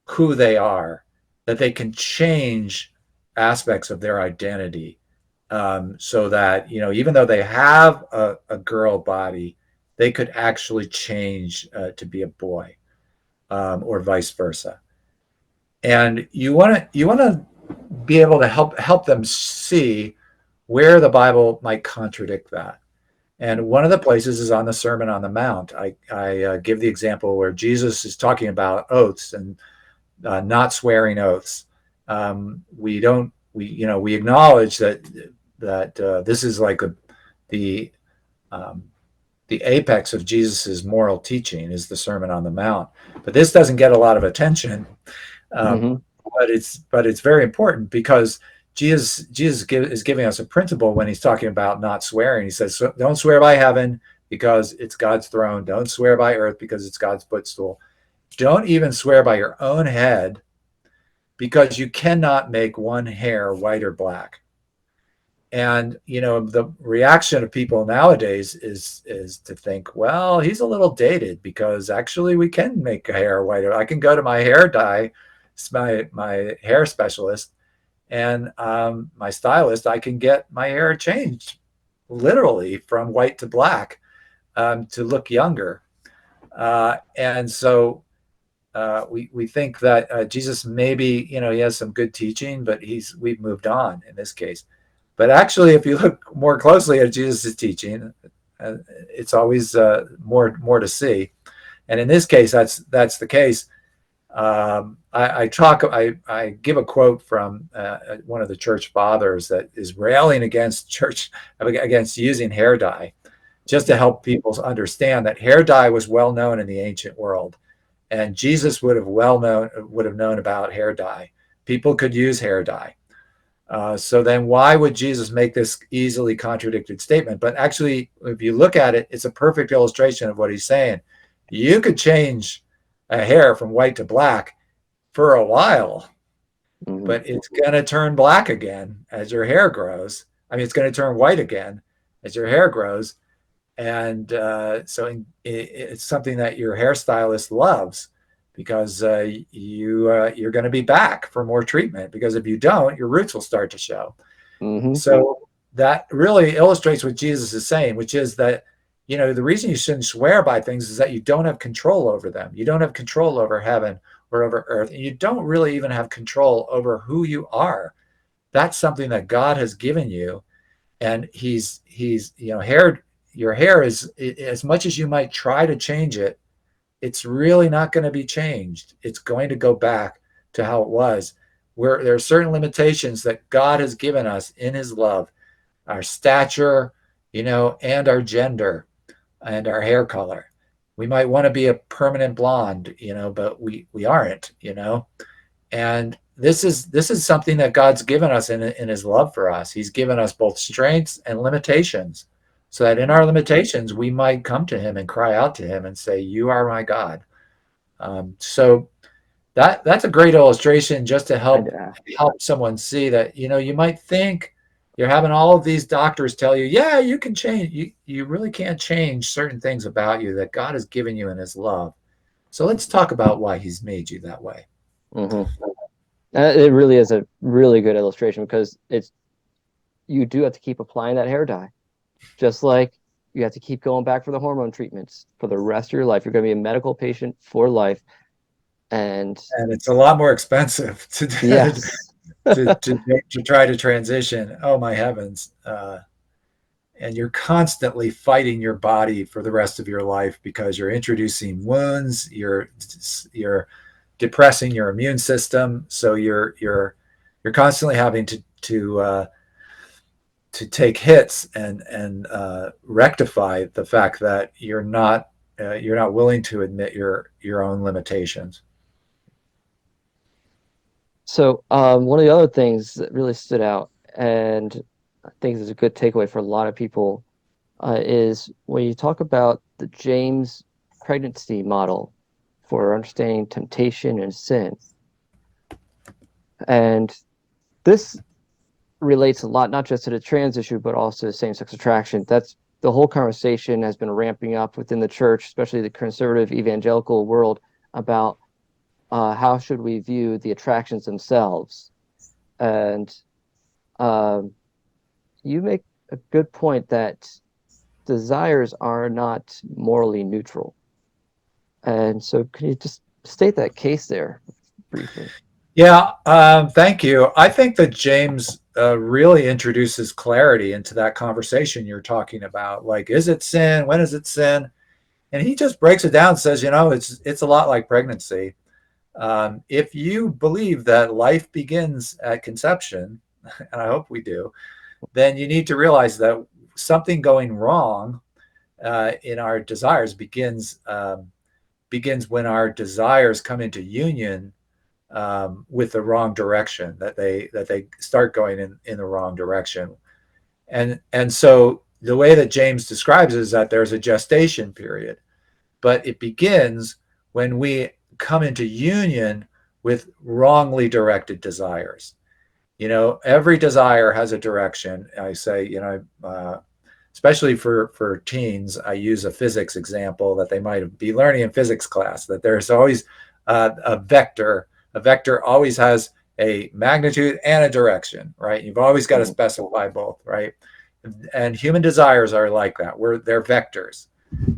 who they are, that they can change aspects of their identity, so that even though they have a girl body, they could actually change to be a boy, or vice versa. And you want to be able to help them see where the Bible might contradict that. And Mhm, one of the places is on the Sermon on the Mount. I give the example where Jesus is talking about oaths and not swearing oaths. We don't we acknowledge that this is like the um, the apex of Jesus's moral teaching is the Sermon on the Mount. But this doesn't get a lot of attention, um, mhm, but it's very important because Jesus is giving us a principle when he's talking about not swearing. He says, so "Don't swear by heaven because it's God's throne. Don't swear by earth because it's God's footstool. Don't even swear by your own head because you cannot make one hair white or black." And the reaction of people nowadays is to think, well, he's a little dated because actually we can make a hair white. I can go to my hair dye, my hair specialist, and my stylist. I can get my hair changed literally from white to black, to look younger. And so we think that Jesus, maybe he has some good teaching, but we've moved on in this case. But actually, if you look more closely at Jesus' teaching, it's always more to see. And in this case, that's the case. I give a quote from one of the church fathers that is railing against using hair dye, just to help people understand that hair dye was well known in the ancient world, and Jesus would have known about hair dye. People could use hair dye. So then why would Jesus make this easily contradicted statement? But actually, if you look at it, it's a perfect illustration of what he's saying. You could change a hair from white to black for a while, mhm, but it's going to turn black again as your hair grows. I mean, it's going to turn white again as your hair grows. And so it's something that your hairstylist loves, because you're going to be back for more treatment, because if you don't, your roots will start to show. mhm, So that really illustrates what Jesus is saying, which is that the reason you shouldn't swear by things is that you don't have control over them. You don't have control over heaven or over earth, and you don't really even have control over who you are. That's something that God has given you, and he's hair your hair is, as much as you might try to change it, it's really not going to be changed. It's going to go back to how it was, where there are certain limitations that God has given us in his love, our stature, and our gender and our hair color. We might want to be a permanent blonde, but we aren't, and this is something that God's given us in his love for us. He's given us both strengths and limitations, so that in our limitations we might come to him and cry out to him and say, you are my God. So that's a great illustration, just to help someone see that, you might think you're having all of these doctors tell you, yeah, you can change. You really can't change certain things about you that God has given you in his love. So let's talk about why he's made you that way. Mm-hmm. It really is a really good illustration, because you do have to keep applying that hair dye, just like you have to keep going back for the hormone treatments for the rest of your life. You're going to be a medical patient for life, and it's a lot more expensive to yes, to try to transition. Oh my heavens! And you're constantly fighting your body for the rest of your life, because you're introducing wounds. You're depressing your immune system, so you're constantly having to take hits and rectify the fact that you're not willing to admit your own limitations. So one of the other things that really stood out, and I think is a good takeaway for a lot of people, is when you talk about the James pregnancy model for understanding temptation and sin. And this relates a lot, not just to the trans issue, but also same-sex attraction. That's the whole conversation has been ramping up within the church, especially the conservative evangelical world, about how should we view the attractions themselves. And you make a good point that desires are not morally neutral. And so can you just state that case there briefly? Yeah, thank you. I think that James really introduces clarity into that conversation you're talking about. Like, is it sin? When is it sin? And he just breaks it down and says, it's a lot like pregnancy. If you believe that life begins at conception, and I hope we do, then you need to realize that something going wrong in our desires begins when our desires come into union with the wrong direction, that they start going in the wrong direction. And so the way that James describes it is that there's a gestation period, but it begins when we come into union with wrongly directed desires. Every desire has a direction. I say, especially for teens, I use a physics example that they might be learning in physics class, that there's always a vector. A vector always has a magnitude and a direction, right? You've always got to specify both, right? And human desires are like that. They're vectors.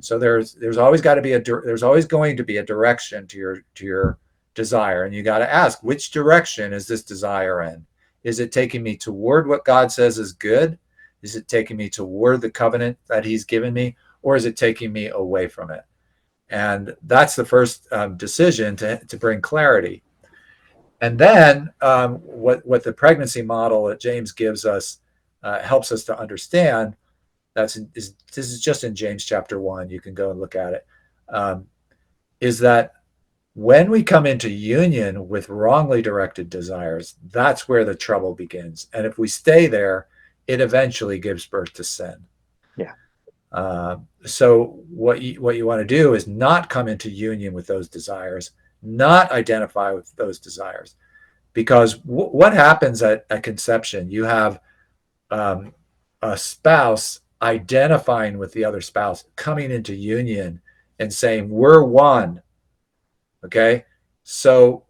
So there's always got to be there's always going to be a direction to your desire, and you got to ask, which direction is this desire in? Is it taking me toward what God says is good? Is it taking me toward the covenant that he's given me, or is it taking me away from it? And that's the first decision to bring clarity. And then what the pregnancy model that James gives us helps us to understand. This is just in James chapter 1. You can go and look at it. Is that when we come into union with wrongly directed desires, that's where the trouble begins. And if we stay there, it eventually gives birth to sin. Yeah. So what you want to do is not come into union with those desires, not identify with those desires. Because what happens at conception? You have a spouse identifying with the other spouse, coming into union and saying, we're one. Okay. So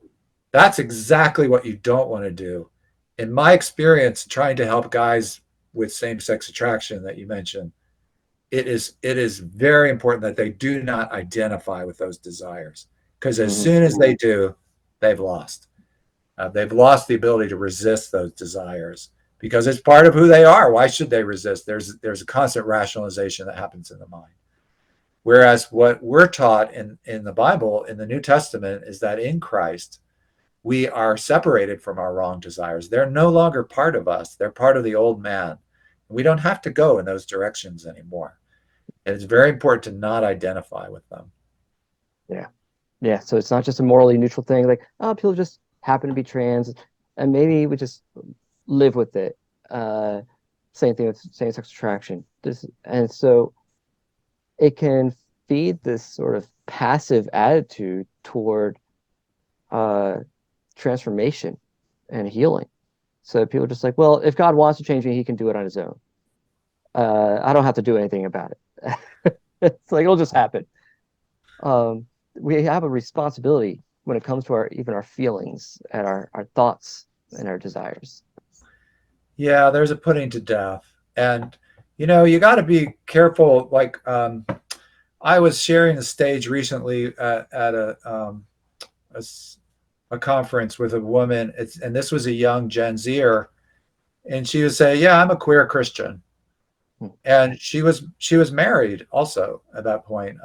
that's exactly what you don't want to do. In my experience, trying to help guys with same-sex attraction that you mentioned, it is very important that they do not identify with those desires, because as soon as they do, they've lost. They've lost the ability to resist those desires, because it's part of who they are. Why should they resist? There's a constant rationalization that happens in the mind. Whereas what we're taught in the Bible, in the New Testament, is that in Christ, we are separated from our wrong desires. They're no longer part of us. They're part of the old man. We don't have to go in those directions anymore. And it's very important to not identify with them. Yeah. Yeah. So it's not just a morally neutral thing, like, oh, people just happen to be trans, and maybe we just live with it. Same thing with same-sex attraction. And so it can feed this sort of passive attitude toward transformation and healing. So people are just like, well, if God wants to change me, he can do it on his own. I don't have to do anything about it. It's like, it'll just happen. We have a responsibility when it comes to even our feelings and our thoughts and our desires. Yeah, there's a putting to death. And, you got to be careful. Like, I was sharing the stage recently at a conference with a woman, and this was a young Gen Zer, and she would say, "Yeah, I'm a queer Christian," Hmm. and she was married also at that point.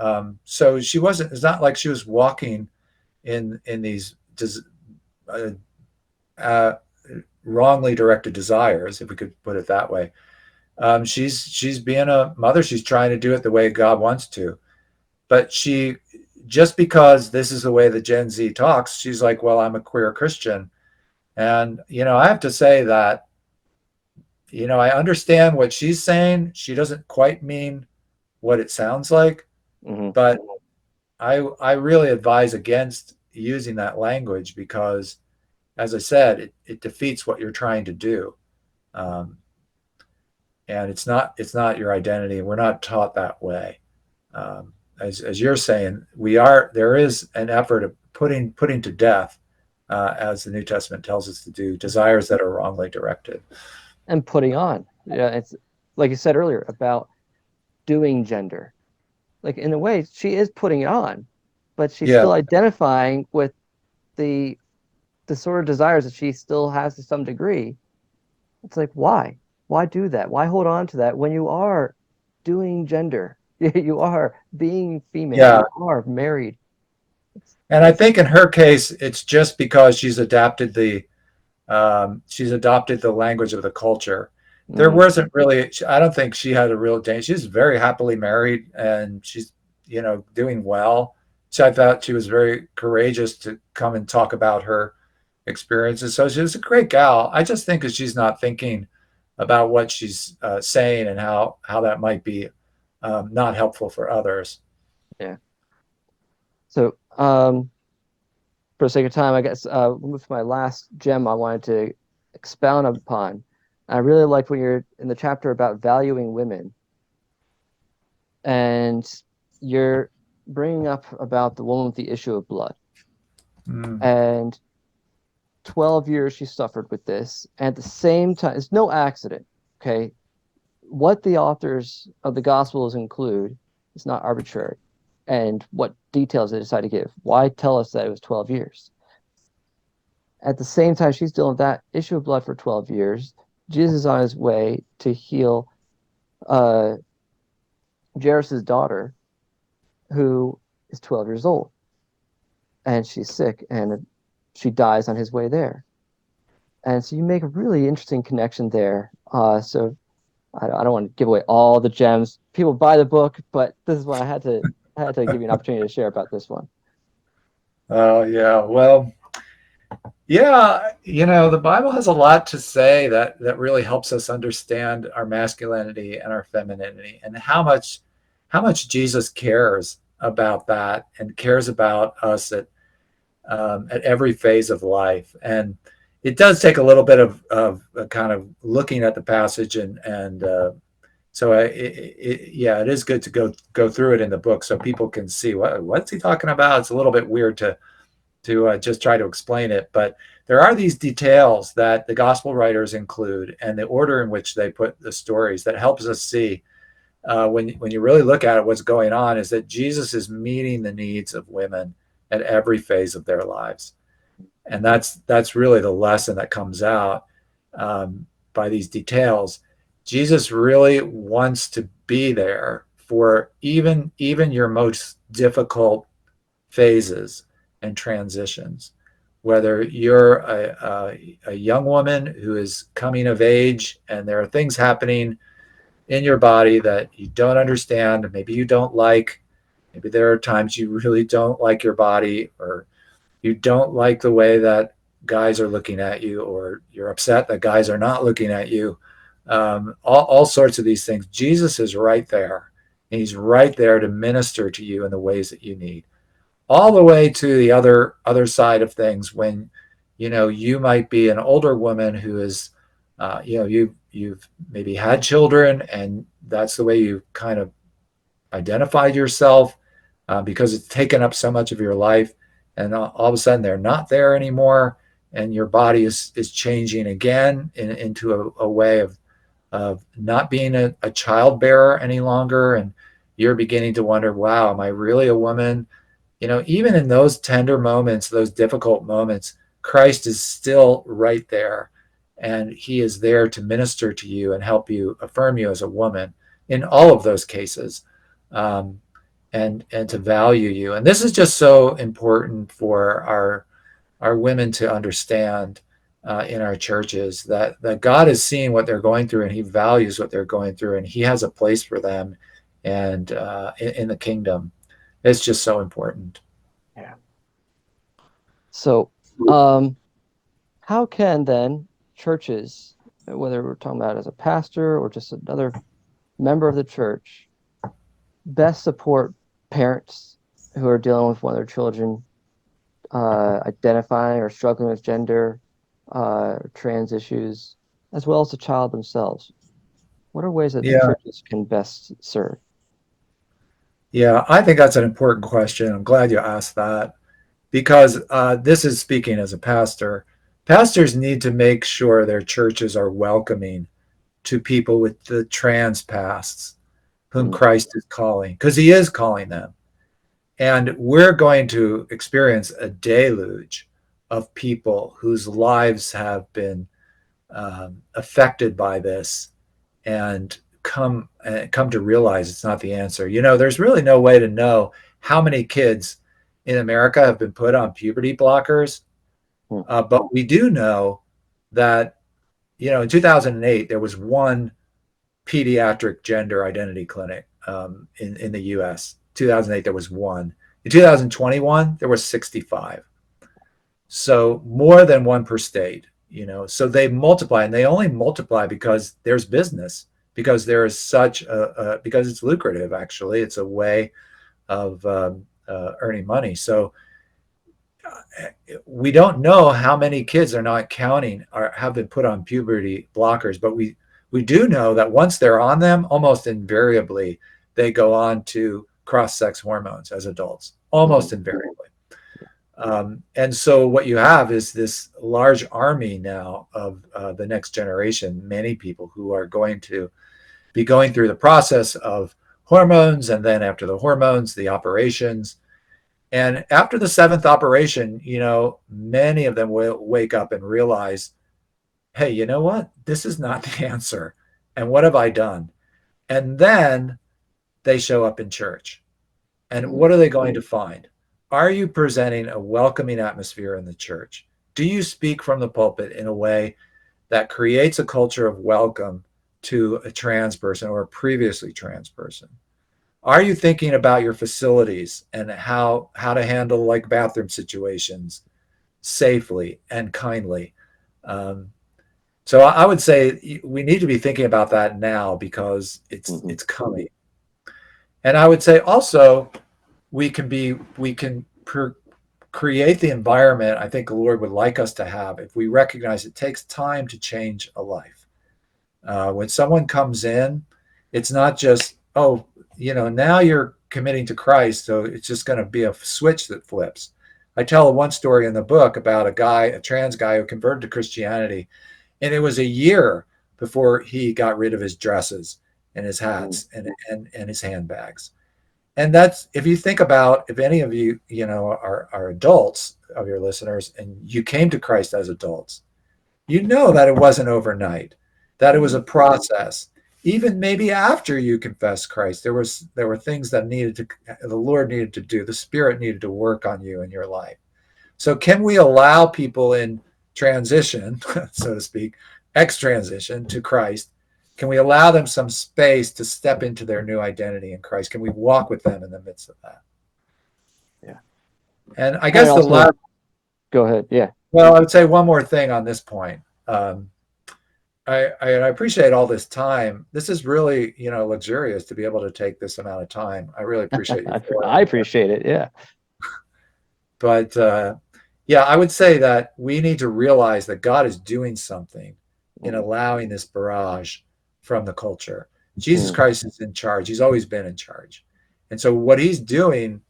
So she wasn't. It's not like she was walking in these uh, uh, wrongly directed desires, if we could put it that way. She's being a mother. She's trying to do it the way God wants to, but just because this is the way the Gen Z talks, she's like, well, I'm a queer Christian. And, I have to say that, I understand what she's saying. She doesn't quite mean what it sounds like, Mm-hmm. but I really advise against using that language because, as I said, it defeats what you're trying to do. Um, and it's not your identity. We're not taught that way. As you're saying, there is an effort of putting to death, as the New Testament tells us to do, desires that are wrongly directed. And putting on. Yeah, it's like you said earlier about doing gender. Like in a way, she is putting it on, but she's Yeah, still identifying with the sort of desires that she still has to some degree. It's like, why? Why do that? Why hold on to that when you are doing gender? You are being female. yeah. You are married. And I think in her case, it's just because she's adopted the language of the culture. There Mm, wasn't really. I don't think she had a real danger. She's very happily married, and she's doing well. So I thought she was very courageous to come and talk about her experiences. So she was a great gal. I just think that she's not thinking about what she's saying and how that might be not helpful for others. yeah. So, for the sake of time, I guess we'll move to my last gem I wanted to expound upon. I really like when you're in the chapter about valuing women, and you're bringing up about the woman with the issue of blood. Mm. And 12 years she suffered with this. And at the same time, it's no accident, okay? What the authors of the Gospels include is not arbitrary. And what details they decide to give. Why tell us that it was 12 years? At the same time, she's dealing with that issue of blood for 12 years. Jesus is on his way to heal uh, Jairus' daughter, who is 12 years old. And she's sick, and she dies on his way there. And so you make a really interesting connection there. So I don't want to give away all the gems. People buy the book, but this is why I had to give you an opportunity to share about this one. Oh, yeah. Well, yeah, the Bible has a lot to say that really helps us understand our masculinity and our femininity, and how much Jesus cares about that and cares about us at every phase of life. And it does take a little bit of kind of looking at the passage, and so yeah, it is good to go through it in the book so people can see what's he talking about. It's a little bit weird to just try to explain it. But there are these details that the gospel writers include and the order in which they put the stories that helps us see, when you really look at it, what's going on is that Jesus is meeting the needs of women at every phase of their lives. And that's really the lesson that comes out, by these details. Jesus really wants to be there for even your most difficult phases and transitions. Whether you're a young woman who is coming of age and there are things happening in your body that you don't understand, maybe you don't like, maybe there are times you really don't like your body, or you don't like the way that guys are looking at you, or you're upset that guys are not looking at you. All sorts of these things. Jesus is right there. And he's right there to minister to you in the ways that you need. All the way to the other side of things, when you might be an older woman who is you've maybe had children, and that's the way you kind of identified yourself, because it's taken up so much of your life, and all of a sudden they're not there anymore, and your body is changing again into a way of not being a child bearer any longer, and you're beginning to wonder, wow, am I really a woman? Even in those tender moments, those difficult moments, Christ is still right there, and he is there to minister to you and help you, affirm you as a woman in all of those cases, um, and to value you. And this is just so important for our women to understand, in our churches, that God is seeing what they're going through, and he values what they're going through, and he has a place for them, and in the kingdom. It's just so important. Yeah. So, how can then churches, whether we're talking about as a pastor or just another member of the church, best support parents who are dealing with one of their children identifying or struggling with gender, trans issues, as well as the child themselves? What are ways that the Yeah, churches can best serve? yeah, I think that's an important question. I'm glad you asked that, because this is speaking as a pastor. Pastors need to make sure their churches are welcoming to people with the trans pasts whom Mm, Christ is calling, because he is calling them. And we're going to experience a deluge of people whose lives have been affected by this, and come to realize it's not the answer. There's really no way to know how many kids in America have been put on puberty blockers, mm, but we do know that in 2008 there was one pediatric gender identity clinic, in the U.S. 2008 there was one. In 2021 there were 65. So more than one per state. So they multiply, and they only multiply because there's business, because there is because it's lucrative. Actually, it's a way of earning money. So we don't know how many kids are not counting or have been put on puberty blockers, but we do know that once they're on them, almost invariably they go on to cross-sex hormones as adults, almost mhm. invariably. And so what you have is this large army now of the next generation, many people who are going to be going through the process of hormones, and then after the hormones, the operations. And after the seventh operation, many of them will wake up and realize, hey, you know what? This is not the answer. And what have I done? And then they show up in church. And Mhm. what are they going to find? Are you presenting a welcoming atmosphere in the church? Do you speak from the pulpit in a way that creates a culture of welcome to a trans person or a previously trans person? Are you thinking about your facilities and how to handle like bathroom situations safely and kindly? Um, so I would say we need to be thinking about that now, because it's Mhm. it's coming. And I would say also we can create the environment I think the Lord would like us to have if we recognize it takes time to change a life. When someone comes in, it's not just, oh, now you're committing to Christ, so it's just going to be a switch that flips. I tell one story in the book about a trans guy who converted to Christianity, and it was a year before he got rid of his dresses and his Mhm. hats and his handbags. And that's, if you think about, if any of you, are adults of your listeners, and you came to Christ as adults, you know that it wasn't overnight, that it was a Mhm. process. Even maybe after you confessed Christ, there were things that the Lord needed to do, the Spirit needed to work on you in your life. So can we allow people in transition, so to speak, ex transition to Christ? Can we allow them some space to step into their new identity in Christ? Can we walk with them in the midst of that? Yeah. And I And guess the also, last go ahead. Yeah. Well, I would say one more thing on this point. I appreciate all this time. This is really, luxurious to be able to take this amount of time. I really appreciate you for I it. appreciate it. Yeah. But yeah, I would say that we need to realize that God is doing something in Mm, allowing this barrage from the culture. Jesus mm, Christ is in charge. He's always been in charge. And so what he's doing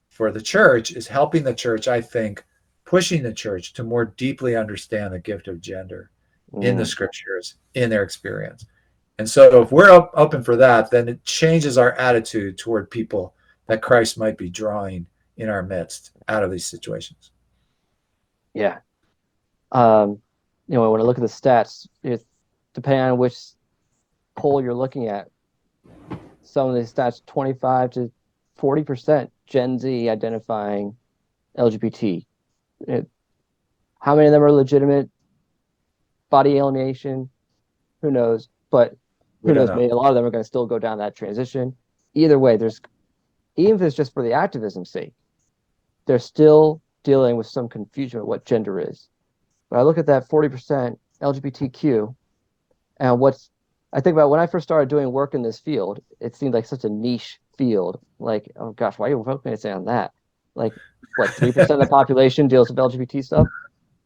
for the church is helping the church, I think, pushing the church to more deeply understand the gift of gender in the mm. scriptures, in their experience. And so if we're open for that, then it changes our attitude toward people that Christ might be drawing in our midst out of these situations. Yeah. When I look at the stats, depending on which poll you're looking at, some of the stats 25 to 40% Gen Z identifying LGBT. It, how many of them are legitimate body alienation? Who knows? But We who don't knows? know. Maybe a lot of them are going to still go down that transition. Either way, even if it's just for the activism's sake, they're still dealing with some confusion with what gender is. But I look at that 40% LGBTQ and I think about when I first started doing work in this field, it seemed like such a niche field. Like, oh gosh, why are you focusing on that? Like, what, 3% of the population deals with LGBT stuff?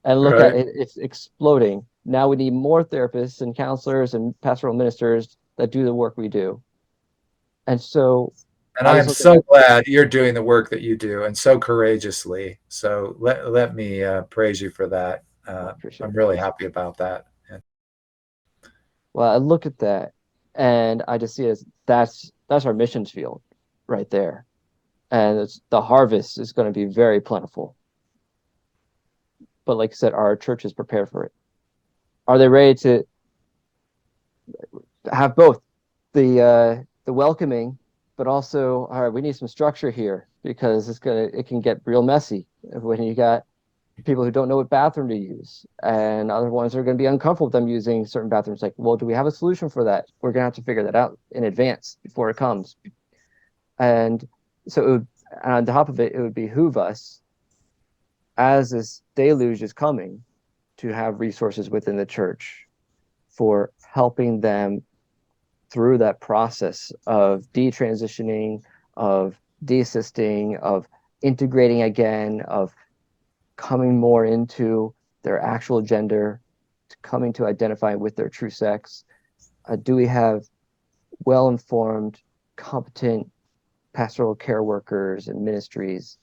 And look at Right. it, it's exploding. Now we need more therapists and counselors and pastoral ministers that do the work we do. And so And I I just am look at, so glad you're doing the work that you do and so courageously. So let me praise you for that. I appreciate I'm it. really happy about that. And Well, I look at that and I just see it as that's our missions field right there. And the harvest is going to be very plentiful. But like I said, are our churches prepared for it? Are they ready to have both the welcoming, but also, all right, we need some structure here because it can get real messy when you got people who don't know what bathroom to use, and other ones are going to be uncomfortable with them using certain bathrooms. Like, well, do we have a solution for that? We're going to have to figure that out in advance before it comes. And so, on top of it, it would behoove us as this deluge is coming to have resources within the church for helping them through that process of detransitioning, of deassisting, of integrating again, of coming more into their actual gender, coming to identify with their true sex. Do we have well-informed, competent pastoral care workers and ministries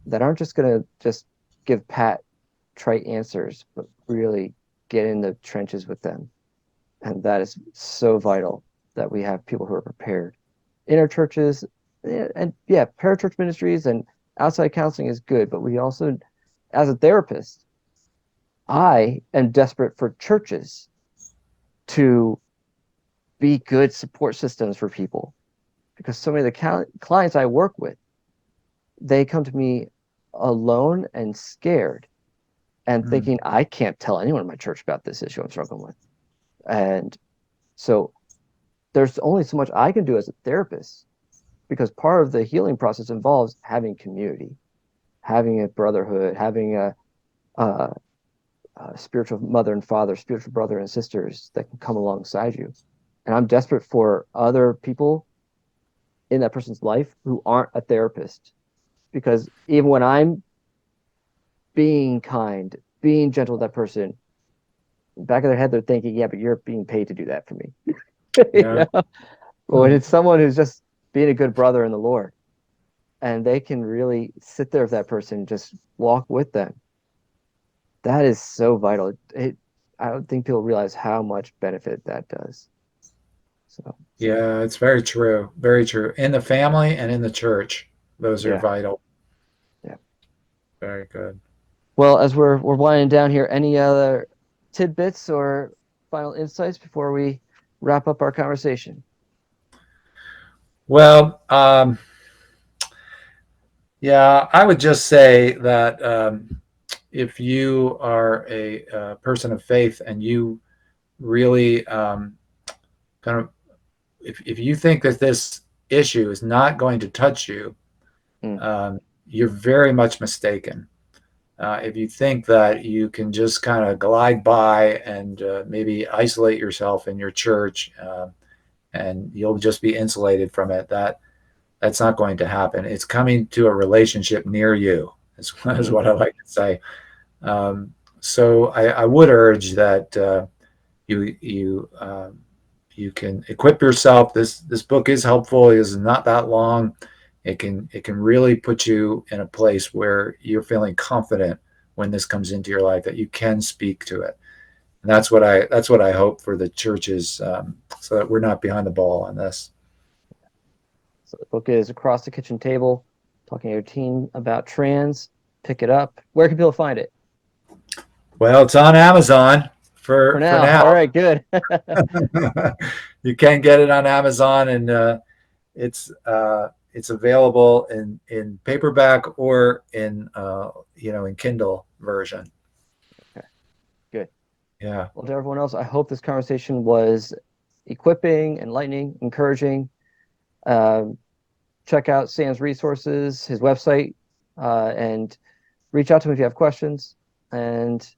that aren't just going to just give pat, trite answers, but really get in the trenches with them? And that is so vital that we have people who are prepared in our churches. And yeah, parachurch ministries and outside counseling is good, but we also, as a therapist, I am desperate for churches to be good support systems for people because so many of the clients I work with, they come to me alone and scared and mm, thinking I can't tell anyone in my church about this issue I'm struggling with. And so there's only so much I can do as a therapist because part of the healing process involves having community, having a brotherhood, having a spiritual mother and father, spiritual brother and sisters that can come alongside you. And I'm desperate for other people in that person's life who aren't a therapist because even when I'm being kind, being gentle with that person, back of their head they're thinking, yeah, but you're being paid to do that for me. yeah. But when it's someone who's just being a good brother in the Lord and they can really sit there with that person, just walk with them. That is so vital. I don't think people realize how much benefit that does. So, Yeah, it's very true. Very true. In the family and in the church, those are yeah, vital. yeah. Very good. Well, as we're winding down here, any other tidbits or final insights before we wrap up our conversation? Well, yeah, I would just say that if you are a person of faith and you really kind of, if you think that this issue is not going to touch you, Mm, you're very much mistaken. If you think that you can just kind of glide by and maybe isolate yourself in your church and you'll just be insulated from it, that's not going to happen. It's coming to a relationship near you, is Mm. what I like to say. So I would urge that you can equip yourself. This book is helpful. It is not that long. It can really put you in a place where you're feeling confident when this comes into your life that you can speak to it. And that's what I hope for the churches, so that we're not behind the ball on this. So the book is Across the Kitchen Table, talking to your teen about trans. Pick it up. Where can people find it? Well, it's on Amazon For for now. now. All right, good. You can get it on Amazon, and it's available in paperback or in Kindle version. Okay, good. Yeah. Well, to everyone else, I hope this conversation was equipping, enlightening, encouraging. Check out Sam's resources, his website, and reach out to him if you have questions. And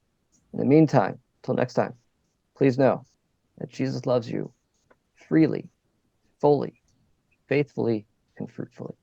in the meantime, till next time, please know that Jesus loves you freely, fully, faithfully, and fruitfully.